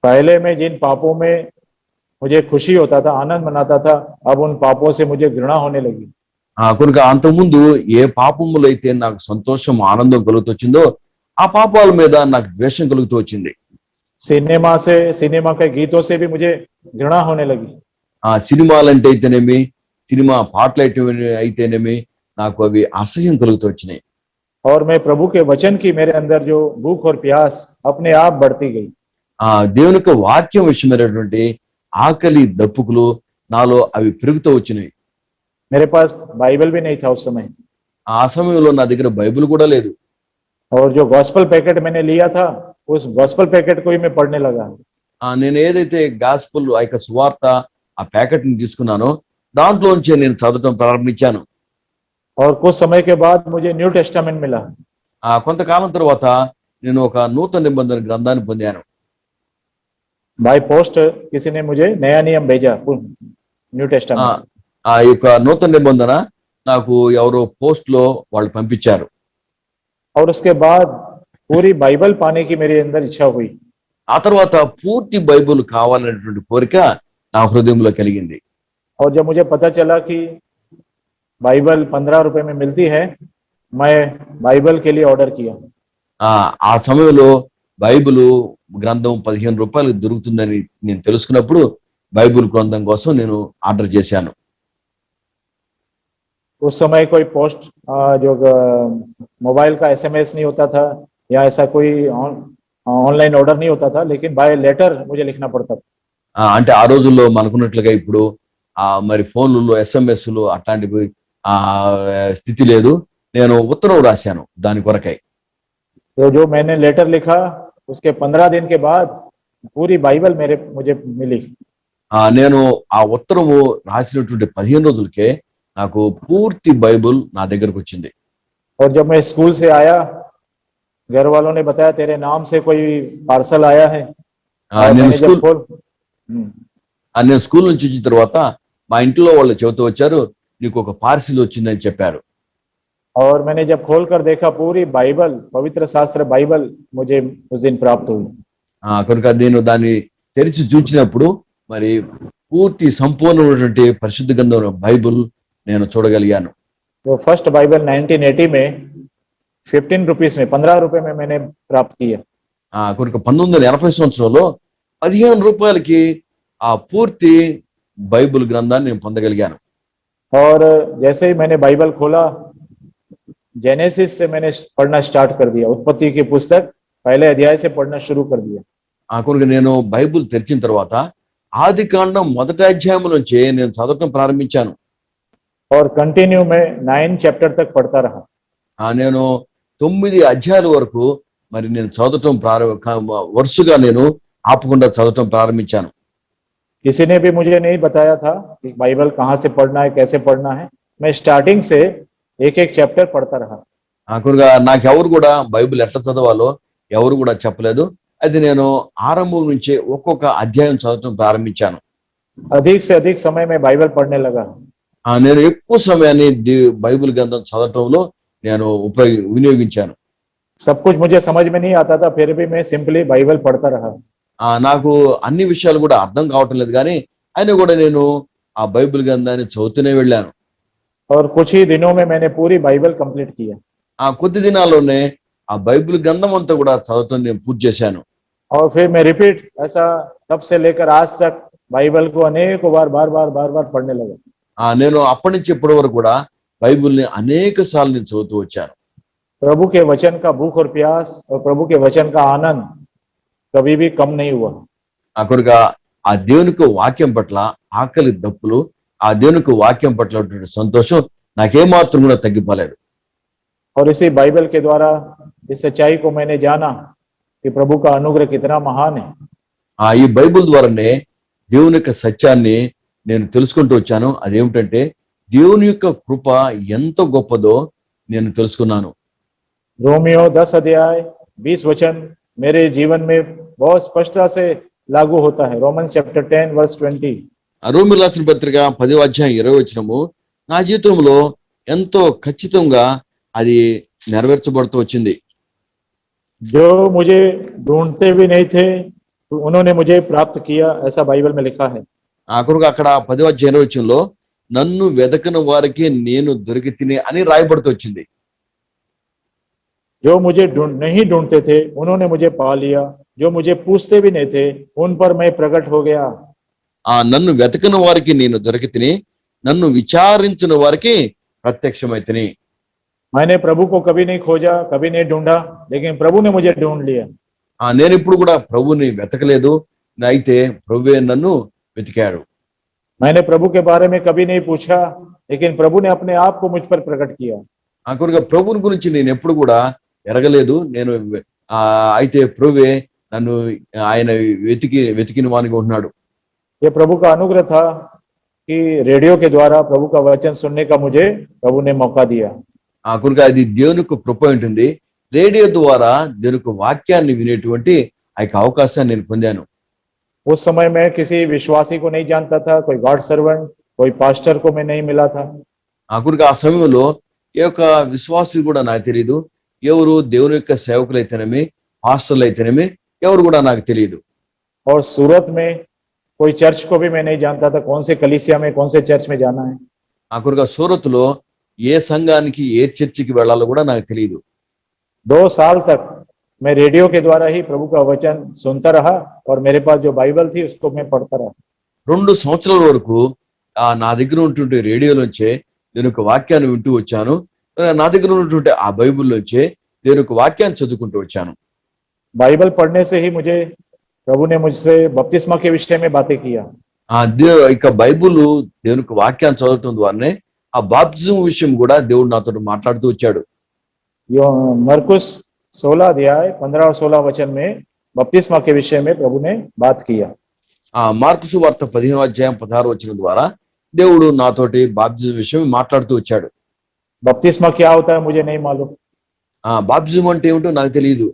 A: पहले मैं जिन पापों में मुझे खुशी होता था, आनंद मनाता था, अब उन पापों से मुझे घृणा होने लगी।
B: కనుక అంతకుముందు ఏ పాపములు అయితే నాకు సంతోషం ఆనందం కలుగుతూ వచ్చిందో ఆ పాపాల మీద నాకు ద్వేషం కలుగుతూ వచ్చింది.
A: सिनेमा के गीतों से भी मुझे घृणा होने लगी।
B: ఆ సినిమాలంటే అయితేనేమి సినిమా పాటలు అయితేనేమి నాకు అవి అసహ్యం కలుగుతూ వచ్చినాయి.
A: और मैं प्रभु के वचन की मेरे अंदर जो भूख और प्यास अपने आप बढ़ती गई।
B: ఆ దేవుని యొక్క వాక్యం విషయమైనటువంటి ఆకలి దప్పుకులు నాలో అవి పెరుగుతూ వచ్చినాయి.
A: मेरे पास बाइबल भी नहीं था उस समय,
B: ఆ సమయంలో నా దగ్గర బైబిల్ కూడా లేదు.
A: और जो गॉस्पल पैकेट मैंने लिया था उस गॉस्पल पैकेट को ही मैं पढ़ने लगा।
B: నేను ఏదైతే గాస్పుల్ ఆ యొక్క సువార్త ఆ ప్యాకెట్ ని తీసుకున్నానో దాంట్లోంచి నేను చదవటం ప్రారంభించాను.
A: और कुछ समय के बाद मुझे न्यू टेस्टामेंट मिला।
B: కొంతకాలం తర్వాత నేను ఒక నూతన నిబంధన గ్రంథాన్ని పొందాను.
A: बाय पोस्ट किसी ने मुझे नया नियम भेजा, न्यू टेस्टामेंट।
B: ఆ యొక్క నూతన నిబంధన నాకు ఎవరో పోస్ట్ లో వాళ్ళు పంపించారు.
A: और उसके बाद पूरी बाइबल पाने की मेरे अंदर इच्छा हुई।
B: ఆ తర్వాత పూర్తి బైబిల్ కావాలనేటువంటి కోరిక నా హృదయంలో కలిగింది.
A: और जब मुझे पता चला कि बाइबल 15 रुपए में मिलती है, मैं बाइबल के लिए ऑर्डर किया।
B: ఆ సమయంలో బైబిల్ గ్రంథం 15 రూపాయలకు దొరుకుతుందని నేను తెలుసుకున్నప్పుడు బైబిల్ గ్రంథం కోసం నేను ఆర్డర్ చేశాను.
A: उस समय कोई पोस्ट जो मोबाइल का एसएमएस नहीं होता था या ऐसा कोई ऑनलाइन ऑर्डर नहीं होता था, लेकिन बाय लेटर मुझे लिखना पड़ता था।
B: అంటే ఆ రోజుల్లో మనకున్నట్లుగా ఇప్పుడు మరి ఫోన్లలో ఎస్ఎంఎస్లు అట్లాంటివి స్థితి లేదు. నేను ఉత్తరం రాశాను దాని కొరకై.
A: तो जो मैंने लेटर लिखा उसके 15 दिन के बाद पूरी बाइबल मुझे मिली।
B: నేను ఆ ఉత్తరము రాసినటువంటి 15 రోజులకే నాకు పూర్తి బైబిల్ నా దగ్గరకు వచ్చింది.
A: और जब मैं स्कूल से आया, घर वालों ने बताया तेरे नाम से कोई पार्सल आया है।
B: నేను స్కూల్ నుంచి వచ్చిన తర్వాత మా ఇంట్లో వాళ్ళు చెబుతూ వచ్చారు, నీకు ఒక పార్సిల్ వచ్చిందని చెప్పారు.
A: और मैंने जब खोल कर देखा पूरी बाइबल, पवित्र शास्त्र बाइबल मुझे उस दिन प्राप्त हुई।
B: కనుక నేను దాన్ని తెరిచి చూచినప్పుడు మరి పూర్తి సంపూర్ణమైనటువంటి పరిశుద్ధ గ్రంథం బైబిల్ నేను చూడగలిగాను.
A: तो फर्स्ट बाइबल 1980 में 15 रुपीस में 15 रुपए में मैंने प्राप्त किया।
B: కనుక 1980 సంవత్సరంలో 15 రూపాయలకి ఆ పూర్తి బైబిల్ గ్రంథాన్ని నేను పొందగలిగాను.
A: और जैसे ही मैंने बाइबल खोला, जेनेसिस से मैंने पढ़ना स्टार्ट कर दिया। उत्पत्ति की पुस्तक पहले अध्याय से पढ़ना शुरू कर दिया।
B: కనుక నేను బైబిల్ తెరిచిన తర్వాత ఆది కాండం మొదటి అధ్యాయం నుంచి నేను చదవటం ప్రారంభించాను.
A: और कंटिन्यू में 9 चैप्टर तक पढ़ता रहा।
B: నేను 9 అధ్యాయాల వరకు మరి నేను చదవటం వరుసగా నేను ఆపకుండా చదవటం ప్రారంభించాను.
A: किसी ने भी मुझे नहीं बताया था कि बाइबल कहाँ से पढ़ना है, कैसे पढ़ना है। मैं स्टार्टिंग से एक एक चैप्टर पढ़ता रहा।
B: కనుక నాకెవరు కూడా బైబిల్ ఎట్లా చదవాలో ఎవరు కూడా చెప్పలేదు. అయితే నేను ఆరంభం నుంచే ఒక్కొక్క అధ్యాయం చదవటం ప్రారంభించాను.
A: अधिक से अधिक समय में बाइबल पढ़ने लगा।
B: నేను ఎక్కువ సమయాన్ని బైబిల్ గ్రంథం చదవటంలో నేను వినియోగించాను.
A: सब कुछ मुझे समझ में नहीं आता था, फिर भी मैं सिंपली बाइबल पढ़ता रहा।
B: నాకు అన్ని విషయాలు కూడా అర్థం కావటం లేదు, కానీ అయినా కూడా నేను ఆ బైబిల్ గ్రంథాన్ని చదువుతూనే వెళ్ళాను.
A: और कुछ ही दिनों में मैंने पूरी बाइबल कंप्लीट किया।
B: కొద్ది దినాల్లోనే ఆ బైబిల్ గ్రంథం అంతా కూడా చదవటం నేను పూర్తి చేశాను.
A: और फिर मैं रिपीट ऐसा तब से लेकर आज तक बाइबल को अनेक बार बार पढ़ने लगा।
B: నేను అప్పటి నుంచి ఇప్పటి వరకు కూడా బైబిల్ని అనేక సార్లు నేను చదువుతూ వచ్చాను.
A: प्रभु के वचन का भूख और प्यास और प्रभु के वचन का आनंद कभी भी कम नहीं हुआ।
B: కనుక ఆ దేవునికి వాక్యం పట్ల ఆకలి దప్పులు, ఆ దేవునికి వాక్యం పట్ల సంతోషం నాకేమాత్రం కూడా తగ్గిపోలేదు.
A: और इसी बाइबल के द्वारा इस सच्चाई को मैंने जाना कि प्रभु का अनुग्रह कितना महान है।
B: ఈ బైబిల్ ద్వారానే దేవుని యొక్క సత్యాన్ని నేను తెలుసుకుంటూ వచ్చాను. అదేమిటంటే దేవుని యొక్క కృప ఎంత గొప్పదో నేను తెలుసుకున్నాను.
A: रोमियो 10 अध्याय 20 वचन मेरे जीवन में बहुत स्पष्टता से लागू होता है। Romans chapter 10 verse 20।
B: రోమీయులకు రాసిన పత్రిక 10వ అధ్యాయం 20వ వచనము నా జీవితంలో ఎంతో ఖచ్చితంగా అది నెరవేర్చబడుతూ వచ్చింది.
A: जो मुझे ढूंढते भी नहीं थे, तो उन्होंने मुझे प्राप्त किया, ऐसा बाइबल में लिखा है।
B: ఆ కొరకు అక్కడ 10వ అధ్యాయం వచనంలో నన్ను వెదకని వారికి నేను దొరికి తిని అని రాయబడుతూ వచ్చింది.
A: जो मुझे नहीं ढूंढते थे उन्होंने मुझे पा लिया, जो मुझे पूछते भी नहीं थे उन पर मैं प्रकट हो गया।
B: ఆ నన్ను వెతకని వారికి నేను దొరికి తిని నన్ను విచారించిన వారికి ప్రత్యక్షమైతిని.
A: मैंने प्रभु को कभी नहीं खोजा, कभी नहीं ढूंढा, लेकिन प्रभु ने मुझे ढूंढ लिया।
B: నేను ఇప్పుడు కూడా ప్రభుని వెతకలేదు, అయితే ప్రభువే నన్ను వెతికాడు.
A: मैंने प्रभु के बारे में कभी नहीं पूछा, लेकिन प्रभु ने अपने आप को मुझ पर प्रकट किया।
B: ఆ కొరకు ప్రభుని గురించి నేను ఎప్పుడు కూడా ఎరగలేదు, నేను అయితే ప్రభువే నన్ను ఆయన వెతికిన వానిగా ఉన్నాడు.
A: ये प्रभु का अनुग्रह था कि रेडियो के द्वारा प्रभु का वचन सुनने का मुझे प्रभु ने मौका दिया।
B: ఆ కొరకు అది దేవుని యొక్క కృప ఉంటుంది. రేడియో ద్వారా దేవుని యొక్క వాక్యాన్ని వినేటువంటి ఆ యొక్క అవకాశాన్ని నేను పొందాను.
A: उस समय मैं किसी विश्वासी को नहीं जानता था, कोई गॉड सर्वेंट, कोई पास्टर को मैं नहीं मिला था।
B: ఆ కొరకు ఆ సమయంలో ఏ యొక్క విశ్వాసులు కూడా నాకు తెలియదు, ఎవరు దేవుని యొక్క సేవకులు అయితేనేమి పాస్టర్లు అయితేనేమి ఎవరు కూడా నాకు తెలియదు.
A: और सूरत में कोई चर्च को भी मैं नहीं जानता था, कौन से कलीसिया में, कौन से चर्च में जाना है।
B: ఆ కొరకు సూరత్లో ఏ సంఘానికి ఏ చర్చికి వెళ్ళాలో కూడా నాకు తెలియదు.
A: 2 साल तक मैं रेडियो के द्वारा ही प्रभु का वचन सुनता रहा और मेरे पास जो बाइबल थी उसको मैं पढ़ता रहा।
B: 2 సంవత్సరాల వరకు నా దగ్గర ఉన్నటువంటి రేడియోలోంచే దేవుని యొక్క వాక్యాన్ని వింటూ వచ్చాను. నా దగ్గర ఉన్నటువంటి ఆ బైబిల్లోంచే దేవుని యొక్క వాక్యాన్ని చదువుకుంటూ వచ్చాను.
A: बाइबल पढ़ने से ही मुझे प्रभु ने मुझसे बपतिस्मा के विषय में बातें किया।
B: ఇక బైబిల్ దేవుని యొక్క వాక్యాన్ని చదవటం ద్వారానే ఆ బాప్తిజం విషయం కూడా దేవుడు నాతో మాట్లాడుతూ వచ్చాడు.
A: मरकुस 16 अध्याय 15 और 16 वचन में बपतिस्मा के विषय में प्रभु ने बात किया।
B: మార్కు సువార్త 15వ అధ్యాయం 16వ వచనం ద్వారా దేవుడు నాతోటి బాప్తిజం విషయం మాట్లాడుతూ వచ్చాడు.
A: बपतिस्मा क्या होता है मुझे नहीं मालूम,
B: బాప్తిజం అంటే ఏమిటో నాకు తెలియదు.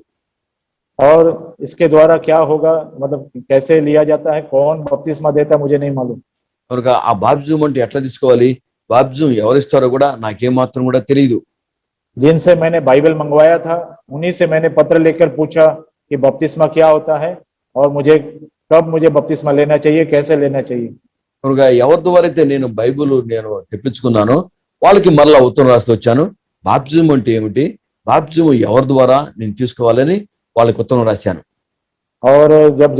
A: और इसके द्वारा क्या होगा, मतलब कैसे लिया जाता है, कौन बपतिस्मा देता है मुझे नहीं मालूम।
B: కనుక ఆ బాప్తిజం అంటే ఎట్లా తీసుకోవాలి, బాప్తిజం ఎవరిస్తారో కూడా నాకేం మాత్రం కూడా తెలియదు.
A: जिनसे मैंने बाइबल मंगवाया था उन्हीं से मैंने पत्र लेकर पूछा कि बपतिस्मा क्या होता है और कब मुझे बपतिस्मा लेना चाहिए, कैसे लेना चाहिए।
B: కనుక ఎవరి ద్వారా అయితే నేను బైబిల్ తెప్పించుకున్నానో వాళ్ళకి మరలా ఉత్తరం రాస్తూ వచ్చాను. బాప్తిజం అంటే ఏమిటి, బాప్తిజం ఎవరి ద్వారా నేను తీసుకోవాలని వాళ్ళకి ఉత్తరం రాశాను.
A: और जब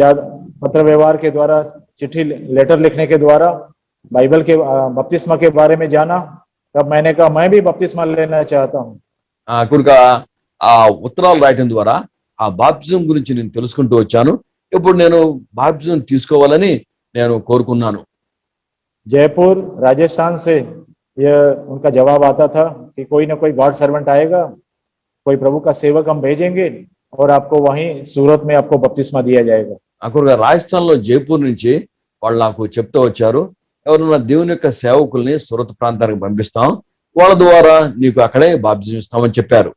A: पत्र व्यवहार के द्वारा, चिट्ठी लेटर लिखने के द्वारा बाइबल के बपतिस्मा के बारे में जाना, तब मैंने कहा मैं भी बपतिस्मा लेना चाहता हूँ।
B: కనుక ఆ ఉత్తరాలు రాయటం ద్వారా ఆ బాప్తిజం గురించి నేను తెలుసుకుంటూ వచ్చాను. ఇప్పుడు నేను బాప్తిజం తీసుకోవాలని నేను కోరుకున్నాను.
A: जयपुर राजस्थान से यह उनका जवाब आता था कि कोई ना कोई गॉड सर्वेंट आएगा, कोई प्रभु का सेवक हम भेजेंगे और आपको वहीं सूरत में आपको बपतिस्मा दिया जाएगा।
B: అక్కడ రాజస్థాన్ లో జైపూర్ నుంచి వాళ్ళు నాకు చెప్తూ వచ్చారు, ఎవరన్నా దేవుని యొక్క సేవకుల్ని సూరత్ ప్రాంతానికి పంపిస్తాం, వాళ్ళ ద్వారా నీకు అక్కడే బాప్తిజం ఇస్తామని చెప్పారు.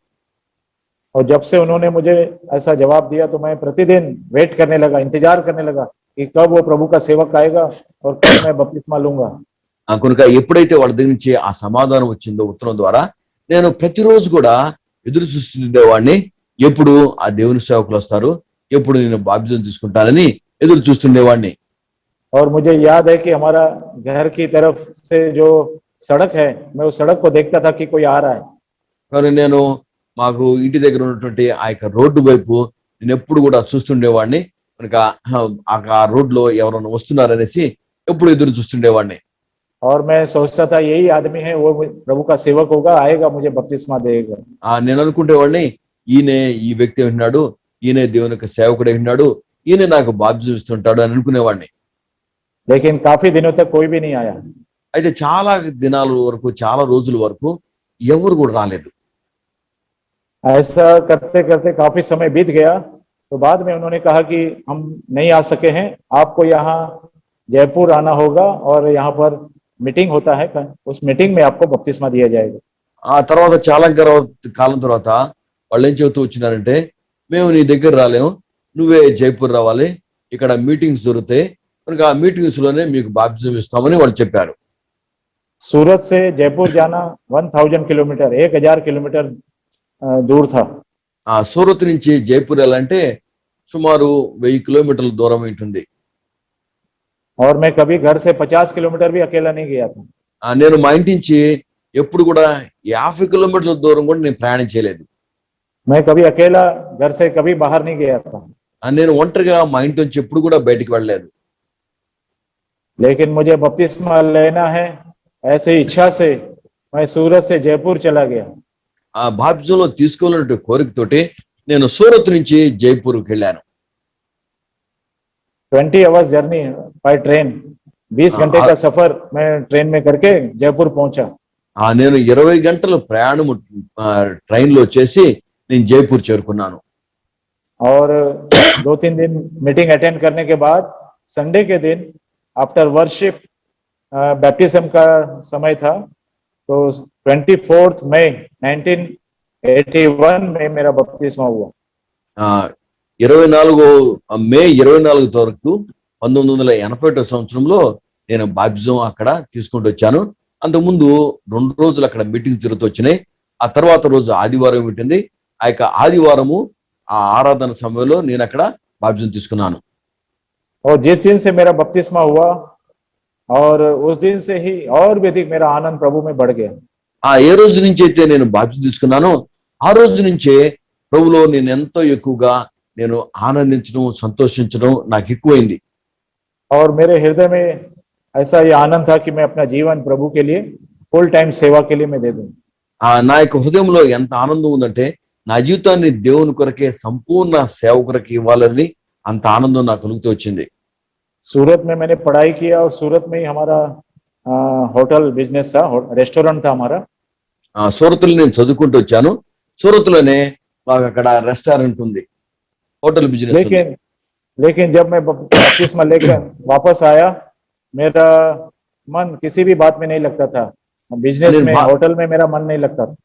A: और जब से उन्होंने मुझे ऐसा जवाब दिया तो मैं प्रतिदिन वेट करने लगा, इंतजार करने लगा कि कब वो प्रभु का सेवक आएगा और कब मैं बपतिस्मा लूंगा।
B: కనుక ఎప్పుడైతే వాళ్ళ దగ్గర నుంచి ఆ సమాధానం వచ్చిందో ఉత్తరం ద్వారా నేను ప్రతిరోజు కూడా ఎదురు చూస్తుండేవాడిని, ఎప్పుడు ఆ దేవుని సేవకులు వస్తారు, ఎప్పుడు నేను బాప్తిజం తీసుకుంటానని ఎదురు చూస్తుండేవాడిని.
A: और मुझे याद है कि हमारा घर की तरफ से जो सड़क है, मैं उस सड़क को देखता था कि कोई आ रहा है।
B: కానీ నేను మాకు ఇంటి దగ్గర ఉన్నటువంటి ఆ యొక్క రోడ్డు వైపు నేను ఎప్పుడు కూడా చూస్తుండేవాడిని. కనుక ఆ రోడ్ లో ఎవరైనా వస్తున్నారనేసి ఎప్పుడు ఎదురు చూస్తుండేవాడిని.
A: और मैं सोचता था यही आदमी है, वो प्रभु का सेवक होगा, आएगा मुझे बपतिस्मा देगा।
B: నేను అనుకుంటేవాడిని ఈయనే ఈ వ్యక్తి ఉన్నాడు, ఈయనే దేవుని యొక్క సేవకుడే ఉన్నాడు, ఈయనే నాకు బాప్తిజం ఇస్తుంటాడు అని అనుకునేవాడిని.
A: लेकिन काफी दिनों तक कोई भी नहीं आया।
B: అయితే చాలా దినాల వరకు, చాలా రోజుల వరకు ఎవరు కూడా రాలేదు.
A: ऐसा करते करते काफी समय बीत गया, तो बाद में उन्होंने कहा कि हम नहीं आ सके हैं, आपको यहाँ जयपुर आना होगा और यहाँ पर मीटिंग होता है, उस मीटिंग में आपको बपतिस्मा दिया जाएगा।
B: ఆ తర్వాత చాలా కాలం తర్వాత వాళ్ళు ఏం చెబుతూ వచ్చినారంటే, మేము నీ దగ్గర రాలేము, నువ్వే జైపూర్ రావాలి, ఇక్కడ మీటింగ్స్ జరుగుతాయి, కనుక ఆ మీటింగ్స్ లోనే మీకు బాప్తిజం ఇస్తామని వాళ్ళు చెప్పారు.
A: सूरत से जयपुर जाना 1000 किलोमीटर, 1000 किलोमीटर दूर था।
B: ఆ సూరత్ నుంచి జైపూర్ వెళ్ళాలంటే సుమారు 1000 కిలోమీటర్ల దూరం ఉంటుంది.
A: और मैं कभी घर से 50 किलोमीटर भी अकेला नहीं गया था।
B: నేను మా ఇంటి నుంచి ఎప్పుడు కూడా 50 కిలోమీటర్ల దూరం కూడా నేను ప్రయాణం చేయలేదు.
A: मैं कभी अकेला घर से कभी बाहर नहीं गया था।
B: నేను ఒంటరిగా మా ఇంటి నుంచి ఎప్పుడు కూడా బయటికి వెళ్ళలేదు.
A: लेकिन मुझे बपतिस्मा लेना है, ऐसे इच्छा से मैं सूरत से जयपुर चला गया।
B: ఆ బాప్టిజంలో తీసుకోవాలనే కోరికతోటి నేను సూరత్ నుంచి జైపూర్కి వెళ్ళాను.
A: 20 आवर्स जर्नी बाय ट्रेन, 20 घंटे का सफर मैं ट्रेन में करके जयपुर पहुंचा।
B: నేను 20 గంటలు ప్రయాణం ట్రైన్ లో చేసి నేను జైపూర్ చేరుకున్నాను.
A: और 2-3 दिन मीटिंग अटेंड करने के बाद संडे के दिन आफ्टर वर्शिप बैप्टिज्म का समय था, तो 24 मई 1981 में मेरा बपतिस्मा हुआ।
B: 24 మే 24 వరకు 1981 సంవత్సరంలో నేను బాప్టిజం అక్కడ తీసుకుంటూ వచ్చాను. అంతకుముందు 2 రోజులు అక్కడ మీటింగ్ జరుగుతూ వచ్చినాయి. ఆ తర్వాత రోజు ఆదివారం ఉంటుంది. ఆ యొక్క ఆదివారము ఆ ఆరాధన సమయంలో నేను అక్కడ బాప్టిజం తీసుకున్నాను.
A: और जिस दिन से मेरा बपतिस्मा हुआ और उस दिन से ही और भी अधिक मेरा आनंद प्रभु में बढ़ गया।
B: ఏ రోజు నుంచి అయితే నేను బాప్టిజం తీసుకున్నానో ఆ రోజు నుంచే ప్రభులో నేను ఎంతో ఎక్కువగా నేను ఆనందించడం సంతోషించడం నాకు ఎక్కువైంది.
A: और मेरे हृदय में ऐसा ये आनंद था कि मैं अपना जीवन प्रभु के लिए फुल टाइम सेवा के लिए मैं दे दूं।
B: నా యొక్క హృదయంలో ఎంత ఆనందం ఉందంటే నా జీవితాన్ని దేవుని కొరకే సంపూర్ణ సేవ కొరకే ఇవ్వాలని అంత ఆనందం నాకు కలుగుతూ వచ్చింది.
A: सूरत में मैंने पढ़ाई किया और सूरत में ही हमारा होटल बिजनेस था, रेस्टोरेंट था हमारा।
B: సూరత్లో నేను చదువుకుంటూ వచ్చాను. సూరత్లోనే మాకు అక్కడ రెస్టారెంట్ ఉంది, హోటల్ బిజినెస్.
A: लेकिन जब मैं बपतिस्मा लेकर वापस आया, मेरा मन किसी भी बात में नहीं लगता था। बिजनेस में, होटल में मेरा मन नहीं लगता था।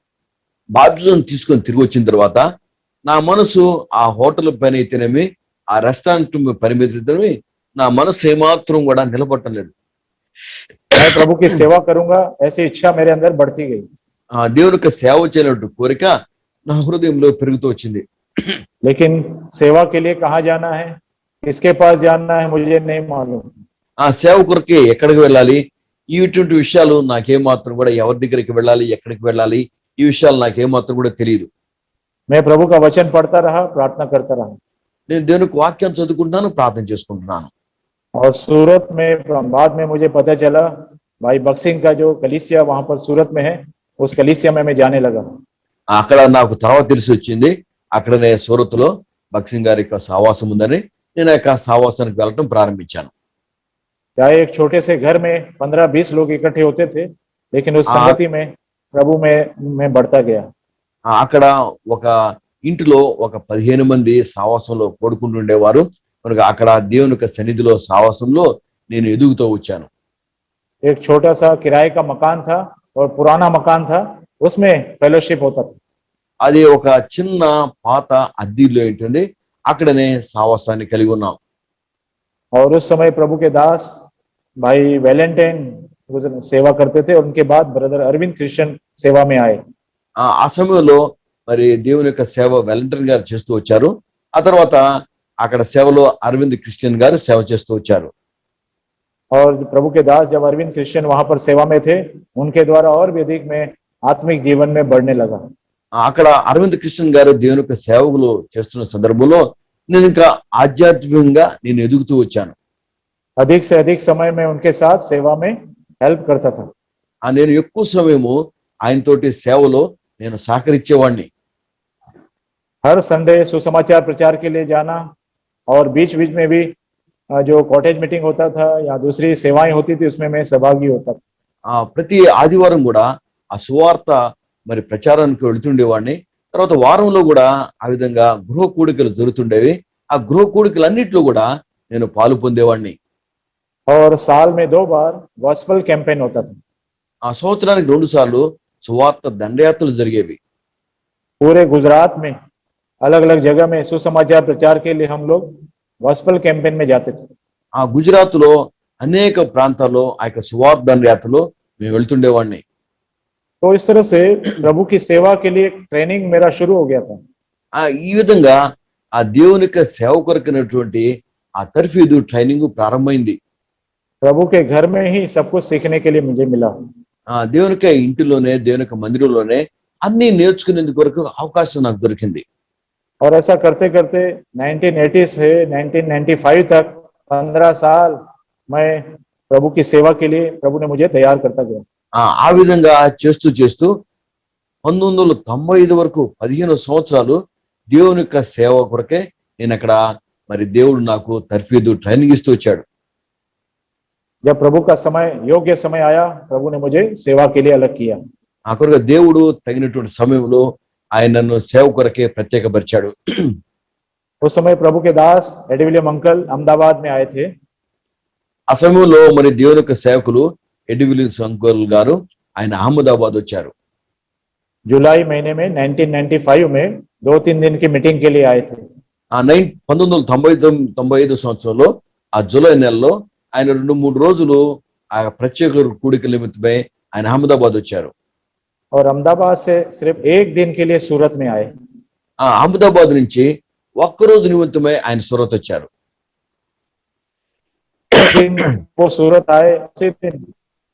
B: బాప్టిజం తీసుకొని తిరిగి వచ్చిన తర్వాత నా మనసు ఆ హోటల్ పని అయితేనేమి ఆ రెస్టారెంట్ పని మీద అయితేనేమి నా మనసు ఏమాత్రం కూడా నిలబడటం లేదు.
A: मैं प्रभु की सेवा करूंगा ऐसी इच्छा मेरे अंदर बढ़ती गई।
B: దేవుని యొక్క సేవ చేయాలంటూ కోరిక నా హృదయంలో పెరుగుతూ వచ్చింది.
A: लेकिन सेवा के लिए कहाँ जाना है, किसके पास जाना है, मुझे नहीं मालूम।
B: ఆ సేవ కొరకే ఎక్కడికి వెళ్ళాలి, ఇటువంటి విషయాలు నాకేమాత్రం కూడా ఎవరి దగ్గరికి వెళ్ళాలి, ఎక్కడికి వెళ్ళాలి, ఈ విషయాలు నాకేమాత్రం కూడా తెలియదు.
A: मैं प्रभु का वचन पढ़ता रहा, प्रार्थना करता रहा।
B: నేను దేవునికి వాక్యాన్ని చదువుకుంటున్నాను, ప్రార్థన చేసుకుంటున్నాను.
A: और सूरत में बाद में मुझे पता चला भाई बक्सिंग का जो कलीसिया वहां पर सूरत में है, उस कलीसिया में मैं जाने लगा।
B: అక్కడ నాకు తర్వాత తెలిసి వచ్చింది, అక్కడనే సూరత్లో బక్సింగ్ గారి యొక్క సావాసం ఉందని నేను ఆ యొక్క సావాసానికి వెళ్ళటం ప్రారంభించాను.
A: चाहे एक छोटे से घर में 15-20 लोग इकट्ठे होते थे, लेकिन उस संगति में प्रभु में बढ़ता गया।
B: అక్కడ ఒక ఇంటిలో ఒక 15 మంది సావాసంలో పడుకుంటుండేవారు కనుక అక్కడ దేవుని యొక్క సన్నిధిలో సావాసంలో నేను ఎదుగుతూ వచ్చాను.
A: एक छोटा सा किराए का मकान था और पुराना मकान था, उसमें फेलोशिप होता था।
B: అది ఒక చిన్న పాత అద్దెలో ఉంటుంది, అక్కడనే సావాసాన్ని కలిగి ఉన్నాం.
A: और उस समय प्रभु के दास भाई वैलेंटाइन सेवा करते थे, उनके बाद ब्रदर अरविंद क्रिश्चियन सेवा में आए।
B: ఆ సమయంలో మరి దేవుని యొక్క సేవ వాలంటీర్ గారు చేస్తూ వచ్చారు. ఆ తర్వాత అక్కడ సేవలో అరవింద్ క్రిస్టియన్ గారు సేవ చేస్తూ వచ్చారు.
A: और प्रभु के दास जब अरविंद क्रिश्चियन वहां पर सेवा में थे, उनके द्वारा और भी अधिक में आत्मिक जीवन में बढ़ने लगा।
B: అక్కడ అరవింద్ క్రిస్టియన్ గారు దేవుని యొక్క సేవలు చేస్తున్న సందర్భంలో నేను ఇంకా ఆధ్యాత్మికంగా నేను ఎదుగుతూ వచ్చాను.
A: अधिक से अधिक समय में उनके साथ सेवा में हेल्प करता था।
B: నేను ఎక్కువ సమయము ఆయనతోటి సేవలో నేను సహకరించేవాడిని.
A: हर संडे सुसमाचार प्रचार के लिए जाना और बीच बीच में भी जो कॉटेज मीटिंग होता था या दूसरी सेवाएं होती थी, उसमें मैं सहभागी होता था।
B: ప్రతి ఆదివారం కూడా ఆ సువార్త మరి ప్రచారానికి వెళుతుండేవాడిని. తర్వాత వారంలో కూడా ఆ విధంగా గృహ కూడికలు జరుగుతుండేవి. ఆ గృహ కూడికలన్నిట్లో కూడా నేను పాలు పొందేవాడిని.
A: और साल में 2 बार गॉस्पेल कैंपेन होता था।
B: ఆ సంవత్సరానికి 2 సార్లు సువార్త దండయాత్రలు జరిగేవి.
A: पूरे गुजरात में अलग अलग जगह में सुसमाचार प्रचार के लिए हम लोग गॉस्पेल कैंपेन में जाते थे।
B: ఆ గుజరాత్ లో అనేక ప్రాంతాల్లో ఆ యొక్క సువార్త దండయాత్రలో మేము వెళ్తుండేవాడిని.
A: तो इस तरह से प्रभु की सेवा के लिए ट्रेनिंग मेरा शुरू हो गया था।
B: ఈ విధంగా ఆ దేవుని యొక్క సేవ కొరకునటువంటి ఆ తర్ఫీదు ట్రైనింగ్ ప్రారంభమైంది.
A: प्रभु के घर में ही सब कुछ सीखने के लिए मुझे मिला।
B: ఆ దేవుని యొక్క ఇంటిలోనే, దేవుని యొక్క మందిరంలోనే అన్ని నేర్చుకునేందుకు కొరకు అవకాశం నాకు దొరికింది.
A: और ऐसा करते करते 1980 से 1995 तक 15 साल मैं प्रभु की सेवा के लिए प्रभु ने मुझे तैयार करता गया।
B: ఆ విధంగా చేస్తూ చేస్తూ 1995 వరకు 15 సంవత్సరాలు దేవుని యొక్క సేవ కొరకే నేను అక్కడ మరి దేవుడు నాకు తర్ఫీదు ట్రైనింగ్ ఇస్తూ వచ్చాడు.
A: जब प्रभु का समय योग्य समय आया, प्रभु ने मुझे सेवा के लिए अलग किया।
B: ఆ కొరగా దేవుడు తగినటువంటి సమయంలో ఆయన నన్ను సేవ కొరకే ప్రత్యేకపరిచాడు.
A: उस समय प्रभु के दास एडी विलियम अंकल अहमदाबाद में आए थे।
B: ఆ సమయంలో మరి దేవుని యొక్క సేవకులు ఎడ్డి విలియమ్స్ అంకుల్ గారు ఆయన అహ్మదాబాద్ వచ్చారు.
A: जुलाई महीने में 1995 में 2-3 दिन की मीटिंग के लिए आए थे।
B: 1995 సంవత్సరంలో ఆ జూలై నెలలో ఆయన 2-3 రోజులు ఆ ప్రత్యేక కూడిక నిమిత్తమై ఆయన అహ్మదాబాద్ వచ్చారు.
A: और अहमदाबाद से सिर्फ एक दिन के लिए सूरत में आए।
B: ఆ అహ్మదాబాద్ నుంచి ఒక్క రోజు నిమిత్తమై ఆయన సూరత్ వచ్చారు.
A: वो सूरत आए, उसी दिन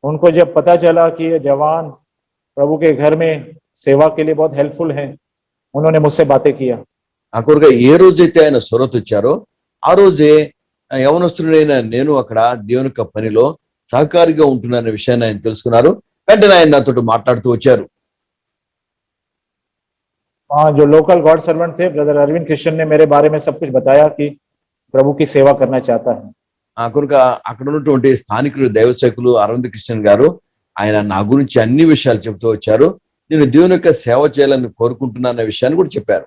A: उनको जब पता चला कि ये जवान प्रभु के घर में सेवा के लिए बहुत हेल्पफुल हैं, उन्होंने मुझसे बातें किया।
B: ఆ కొరగా ఏ రోజైతే ఆయన సూరత్ వచ్చారో ఆ రోజే యవనస్తుడైన నేను అక్కడ దేవుని యొక్క పనిలో సహకారిగా ఉంటున్న విషయాన్ని ఆయన తెలుసుకున్నారు. వెంటనే ఆయన నాతో మాట్లాడుతూ వచ్చారు.
A: जो लोकल गॉड सर्वेंट थे ब्रदर अरविंद कृष्ण ने मेरे बारे में सब कुछ बताया कि प्रभु की सेवा करना चाहता है।
B: ఆ కొరక అక్కడ ఉన్నటువంటి స్థానికులు దైవ సేవకులు అరవింద్ కృష్ణన్ గారు ఆయన నా గురించి అన్ని విషయాలు చెబుతూ వచ్చారు. నేను దేవుని యొక్క సేవ చేయాలని కోరుకుంటున్నాన్న విషయాన్ని కూడా చెప్పారు.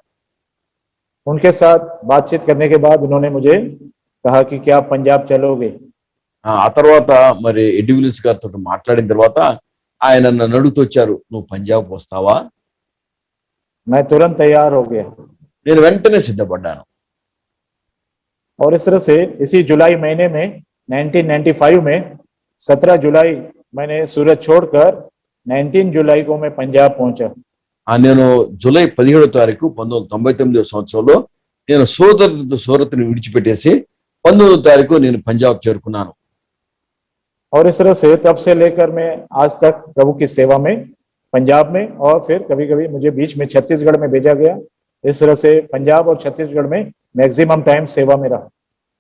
A: उनके साथ बातचीत करने के बाद उन्होंने मुझे कहा कि क्या आप पंजाब चलोगे।
B: ఆ తర్వాత మరి ఎడ్డి విలియమ్స్ గారితో మాట్లాడిన తర్వాత ఆయన నన్ను అడుగుతూ వచ్చారు, నువ్వు పంజాబ్ వస్తావా?
A: मैं तुरंत तैयार हो गया
B: నేను వెంటనే సిద్ధపడ్డాను.
A: और इस तरह से इसी जुलाई महीने में 1995 में 17 जुलाई मैंने सूरत छोड़कर 19 जुलाई को मैं पंजाब पहुंचा।
B: నేను జూలై 17వ తారీఖు 1999 సంవత్సరంలో నేను సూరత్ని విడిచిపెట్టేసి 19వ తారీఖు నేను పంజాబ్ చేరుకున్నాను.
A: और इस तरह से तब से लेकर मैं आज तक प्रभु की सेवा में पंजाब में, और फिर कभी कभी मुझे बीच में छत्तीसगढ़ में भेजा गया। इस तरह से पंजाब और छत्तीसगढ़ में मैक्सिमम टाइम सेवा में रहा।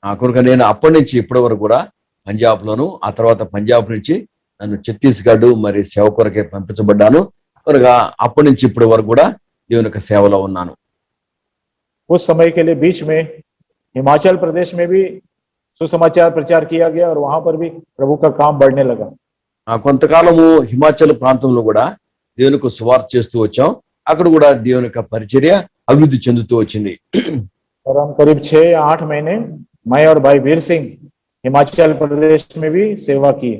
B: ఆ కొరక నేను అప్పటి నుంచి ఇప్పటి వరకు కూడా పంజాబ్ లోను, ఆ తర్వాత పంజాబ్ నుంచి నన్ను ఛత్తీస్గఢ్ మరి సేవ కొరకే పంపించబడ్డాను. కొరగా అప్పటి నుంచి ఇప్పటి వరకు కూడా దేవుని యొక్క సేవలో ఉన్నాను.
A: उस समय के लिए बीच में हिमाचल प्रदेश में भी सुसमाचार प्रचार किया गया और वहां पर भी प्रभु का काम बढ़ने लगा।
B: కొంతకాలము హిమాచల్ ప్రాంతంలో కూడా దేవునికి సువార్త చేస్తూ వచ్చాం. అక్కడ కూడా దేవుని యొక్క పరిచర్య అభివృద్ధి చెందుతూ వచ్చింది.
A: और हम करीब 6 या 8 महीने मैं और भाई वीर सिंह हिमाचल प्रदेश में भी सेवा की।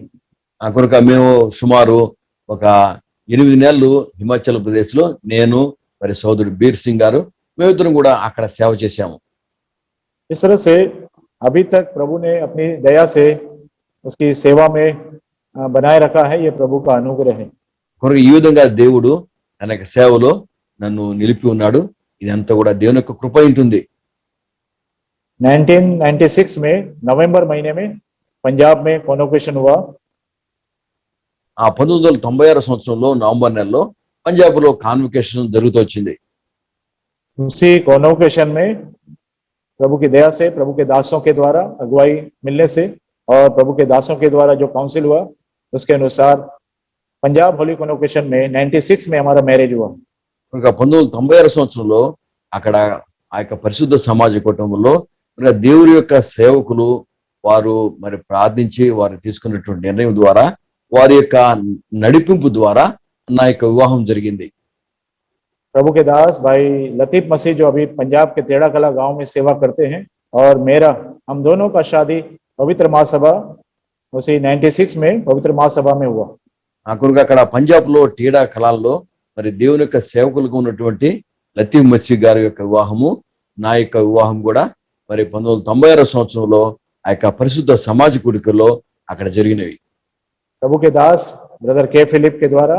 B: ఆ కొరక మేము సుమారు ఒక 8 నెలలు హిమాచల్ ప్రదేశ్ లో నేను మరి సోదరుడు బీర్ సింగ్ గారు మేమిద్దరం కూడా అక్కడ సేవ చేశాము.
A: इस तरह से अभी तक प्रभु ने अपनी दया से उसकी सेवा में बनाए रखा है। ये प्रभु का अनुग्रह है।
B: కొరకు ఈ విధంగా దేవుడు తన యొక్క సేవలో నన్ను నిలిపి ఉన్నాడు. ఇదంతా కూడా దేవుని యొక్క కృప ఉంటుంది.
A: 1996 में नवंबर महीने में पंजाब में कॉन्वोकेशन हुआ।
B: ఆ 1996 సంవత్సరంలో నవంబర్ నెలలో పంజాబ్ లో కాన్వకేషన్ జరుగుతూ వచ్చింది.
A: उसी कॉन्वोकेशन में प्रभु की दया से, प्रभु के दासों के द्वारा अगुवाई मिलने से और प्रभु के दासों के द्वारा जो काउंसिल हुआ उसके अनुसार पंजाब होली कॉन्वोकेशन में 96 में हमारा मैरिज हुआ।
B: ఇంకా 1996 సంవత్సరంలో అక్కడ ఆ యొక్క పరిశుద్ధ సమాజ కుటుంబంలో దేవుని యొక్క సేవకులు వారు మరి ప్రార్థించి వారు తీసుకున్నటువంటి నిర్ణయం ద్వారా వారి యొక్క నడిపింపు ద్వారా నా యొక్క వివాహం జరిగింది.
A: प्रभु के दास भाई लतीफ मसीह जो अभी पंजाब के तेड़ा कला गांव में सेवा करते हैं, और मेरा, हम दोनों का शादी पवित्र महासभा उसी 96 में पवित्र महासभा में हुआ।
B: ఆ కొరకు అక్కడ పంజాబ్ లో టీడా కళాల్లో మరి దేవుని యొక్క సేవకులకు ఉన్నటువంటి లతీఫ్ మసీ గారి యొక్క వివాహము నా యొక్క వివాహం కూడా మరి 1996 సంవత్సరంలో ఆ యొక్క పరిశుద్ధ సమాజ కూడికల్లో అక్కడ జరిగినవి.
A: प्रभु के दास ब्रदर के फिलिप के द्वारा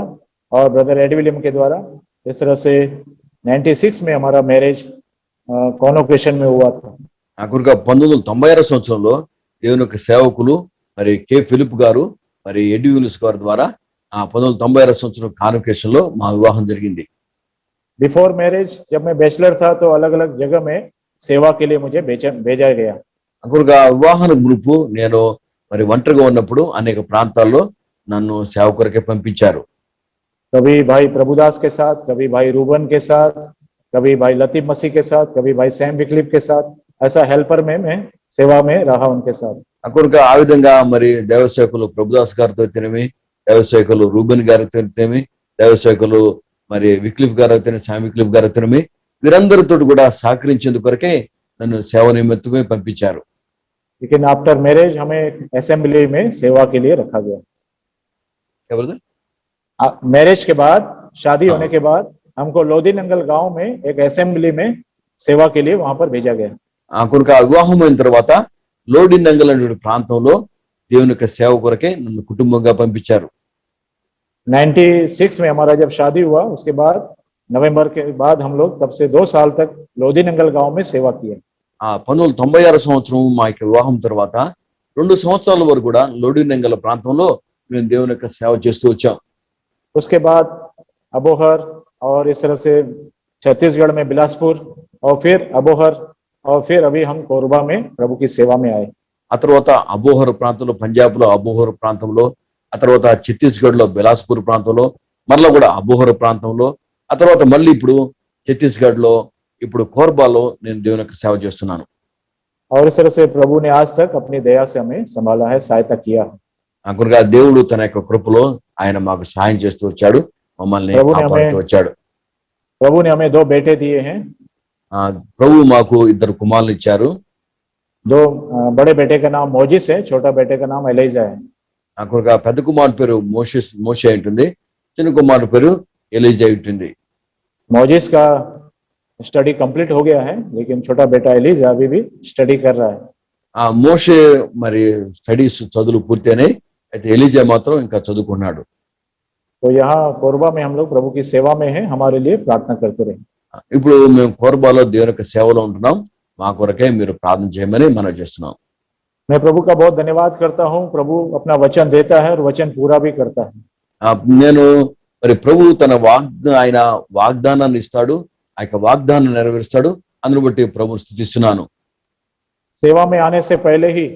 A: और ब्रदर एडी विलियम के द्वारा इस तरह से 96 में हमारा मैरिज कॉन्वोकेशन में हुआ था।
B: ఆ కొరకు 1996 సంవత్సరంలో దేవుని యొక్క సేవకులు మరి కె ఫిలిప్ గారు మరి ఎడ్డి యూనిస్ గారి ద్వారా ఆ 1996 సంవత్సరం కాన్వకేషన్ లో మా వివాహం జరిగింది.
A: बिफोर मैरिज जब मैं बैचलर था तो अलग अलग जगह में सेवा के लिए मुझे भेजा गया।
B: ఆ కొరకు ఆ వివాహం గ్రూపు నేను మరి ఒంటరిగా ఉన్నప్పుడు అనేక ప్రాంతాల్లో నన్ను సేవ కొరకే పంపించారు.
A: कभी भाई प्रभुदास के साथ, कभी भाई रूबन के साथ, कभी भाई लतीफ मसीह के साथ, कभी भाई सैम विक्लिप के साथ, ऐसा हेल्पर में मैं सेवा में रहा उनके साथ।
B: ఆ కొరకు ఆ విధంగా మరి దైవ సేవకులు ప్రభుదాస్ గారితో తినమి, దైవ సేవకులు రూబెన్ గారితో తినమి, దైవ సేవకులు మరి విక్లిఫ్ గారు తిని, శామ్ విక్లిఫ్ గారు తినమి, వీరందరితో కూడా సహకరించేందుకు కొరకే నన్ను సేవ నిమిత్తమే పంపించారు.
A: लेकिन आफ्टर मैरिज हमें असेंबली में सेवा के लिए रखा गया।
B: ఎవరిది?
A: मैरिज के बाद, शादी होने के बाद हमको लोधी नंगल गांव में एक असेंबली में सेवा के लिए वहां पर भेजा गया।
B: ఆ కొరకు ఆ వివాహం అయిన తర్వాత లోడినంగల్ అనే ప్రాంతంలో దేవుని యొక్క సేవ కొరకే నన్ను కుటుంబంగా పంపించారు.
A: 96 में हमारा जब शादी हुआ, उसके बाद नवंबर के बाद हम लोग तब से 2 साल तक लोधी नंगल गांव में सेवा किया।
B: ఆ 1996 సంవత్సరం మా యొక్క వివాహం తర్వాత 2 సంవత్సరాల వరకు కూడా లోడినంగల్ ప్రాంతంలో మేము దేవుని యొక్క సేవ చేస్తూ వచ్చాం.
A: उसके बाद अबोहर और इस तरह से छत्तीसगढ़ में बिलासपुर और फिर अबोहर और फिर अभी हम कोरबा में प्रभु की सेवा में आए।
B: ఆ తర్వాత అబోహర్ ప్రాంతంలో, పంజాబ్ లో అబోహర్ ప్రాంతంలో, ఆ తర్వాత ఛత్తీస్గఢ్ లో బిలాస్పూర్ ప్రాంతంలో, మరలా కూడా అబోహర్ ప్రాంతంలో, ఆ తర్వాత మళ్ళీ ఇప్పుడు ఛత్తీస్గఢ్ లో, ఇప్పుడు కోర్బాలో నేను దేవుని యొక్క సేవ చేస్తున్నాను.
A: और इस तरह से प्रभु ने आज तक अपनी दया से हमें संभाला है, सहायता किया।
B: ఆ కొరగా దేవుడు తన యొక్క కృపలో ఆయన మాకు సహాయం చేస్తూ వచ్చాడు, మమ్మల్ని కాపాడుతూ వచ్చాడు.
A: प्रभु ने हमें 2 बेटे दिए हैं।
B: ప్రభు మాకు 2 కుమారులు ఇచ్చారు.
A: 2 बड़े बेटे का नाम मोजिस है, छोटा बेटे का नाम एलिजा है।
B: ఆ కొరగా పెద్ద కుమారుడు పేరు మోషే ఉంటుంది, చిన్న కుమారుడు పేరు ఎలీజా ఉంటుంది.
A: मोजिस का स्टडी कंप्लीट हो गया है, लेकिन छोटा बेटा एलिजा अभी भी स्टडी कर रहा है।
B: ఆ మోషే మరి స్టడీస్ చదువులు పూర్తయినాయి, అయితే ఎలీజా మాత్రం ఇంకా చదువుకున్నాడు.
A: तो यहाँ कोरबा में हम लोग प्रभु की सेवा में हैं, हमारे लिए प्रार्थना करते रहे।
B: ఇప్పుడు మేము కోర్బాలో దేవుని యొక్క సేవలో ఉంటున్నాం, మా కొరకే మీరు ప్రార్థన చేయమని మనం చేస్తున్నాం.
A: मैं प्रभु का बहुत धन्यवाद करता हूँ। प्रभु अपना वचन देता है और वचन पूरा भी करता है।
B: నేను మరి ప్రభు తన ఆయన వాగ్దానాన్ని ఇస్తాడు, ఆ యొక్క వాగ్దానం నెరవేరుస్తాడు, అందును బట్టి ప్రభుని స్తుతిస్తున్నాను.
A: सेवा में आने से पहले ही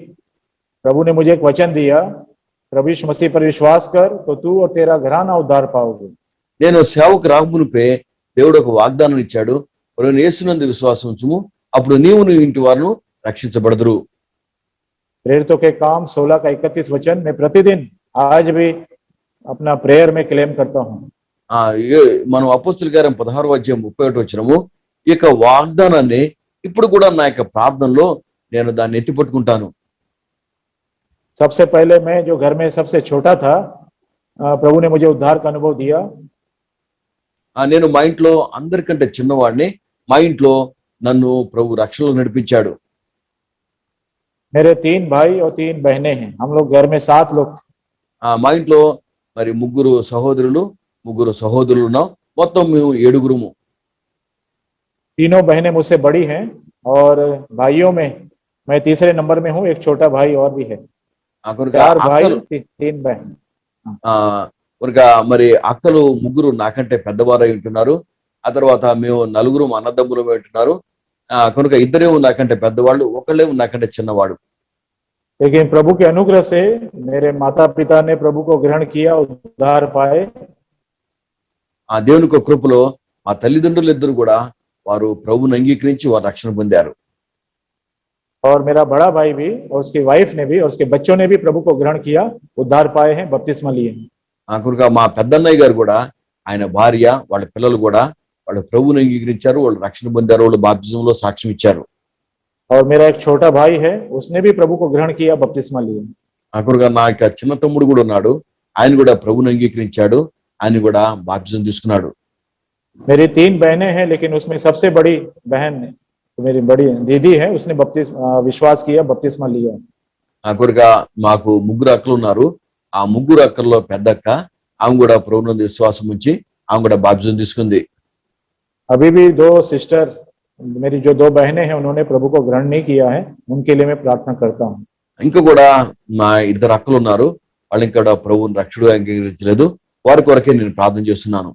A: प्रभु ने मुझे एक वचन दिया, प्रभु यीशु मसीह पर विश्वास कर तो तू और तेरा घराना उद्धार पाओगे।
B: నేను సేవకు రాకమునుపే దేవుడు ఒక వాగ్దానం ఇచ్చాడు, ప్రభువైన యేసునందు విశ్వాసం ఉంచుము, అప్పుడు నీవు నీ ఇంటి వారును రక్షించబడదురు.
A: प्रेरितों के काम 16 का 31 वचन मैं प्रतिदिन आज भी अपना प्रेयर में क्लेम करता हूँ।
B: మనం అపోస్తలుల కార్యం 16వ అధ్యాయం 31 వచనము, ఈ యొక్క వాగ్దానాన్ని ఇప్పుడు కూడా నా యొక్క ప్రార్థనలో నేను దాన్ని ఎత్తిపట్టుకుంటాను.
A: सबसे पहले मैं जो घर में सबसे छोटा था, प्रभु ने मुझे उद्धार का अनुभव दिया।
B: నేను మా ఇంట్లో అందరికంటే చిన్నవాడిని, మా ఇంట్లో నన్ను ప్రభు రక్షణలో నడిపించాడు.
A: मेरे 3 भाई और 3 बहनें हैं, हम लोग घर में 7 लोग।
B: మా ఇంట్లో మరి 3 సహోదరులు ఉన్నాం, మొత్తం మేము 7గురుము.
A: तीनों बहनें मुझसे बड़ी हैं और भाइयों में मैं तीसरे नंबर में हूँ, एक छोटा भाई और भी है। 4 भाई 3 बहन।
B: మరి అక్కలు 3 నాకంటే పెద్దవారై ఉంటున్నారు, ఆ తర్వాత మేము 4 అన్నదమ్ములు ఉంటున్నారు, కనుక 2 నాకంటే పెద్దవాళ్ళు, 1 నాకంటే చిన్నవాడు.
A: लेकिन प्रभु के अनुग्रह से मेरे माता पिता ने प्रभु को ग्रहण किया, उद्धार पाए।
B: ఆ దేవుని యొక్క కృపలో మా తల్లిదండ్రులు ఇద్దరు కూడా వారు ప్రభువుని అంగీకరించి వారు రక్షణ పొందారు.
A: और मेरा बड़ा भाई भी और उसकी वाइफ ने भी और उसके बच्चों ने भी प्रभु को ग्रहण किया, उद्धार पाए हैं, बपतिस्मा लिए हैं।
B: కనుక మా పెద్దన్నయ్య గారు కూడా, ఆయన భార్య, వాళ్ళ పిల్లలు కూడా వాళ్ళు ప్రభువుని అంగీకరించారు, వాళ్ళు రక్షణ పొందారు, వాళ్ళు బాప్తిజంలో సాక్ష్యం ఇచ్చారు.
A: और मेरा एक छोटा भाई है, उसने भी प्रभु को ग्रहण किया, बपतिस्मा लिए।
B: కనుక నా యొక్క చిన్న తమ్ముడు కూడా ఉన్నాడు, ఆయన కూడా ప్రభువుని అంగీకరించాడు, ఆయన కూడా బాప్తిజం తీసుకున్నాడు.
A: मेरी 3 बहनें हैं, लेकिन उसमें सबसे बड़ी बहन मेरी बड़ी दीदी है, उसने विश्वास किया, बपतिस्मा लिया।
B: కనుక మాకు 3 అక్కలు ఉన్నారు, ఆ 3 అక్కల్లో పెద్ద అక్క, ఆమె కూడా ప్రభువునందు విశ్వాసం ఉంచి ఆమె కూడా బాప్తిజం తీసుకుంది.
A: अभी भी 2 सिस्टर मेरी जो 2 बहनें हैं उन्होंने प्रभु को ग्रहण नहीं किया है, उनके लिए मैं प्रार्थना करता हूँ।
B: ఇంకా కూడా మా ఇద్దరు అక్కలు ఉన్నారు, వాళ్ళు ఇంకా ప్రభువుని రక్షకుడుగా అంగీకరించలేదు, వారి కొరకే నేను ప్రార్థన చేస్తున్నాను.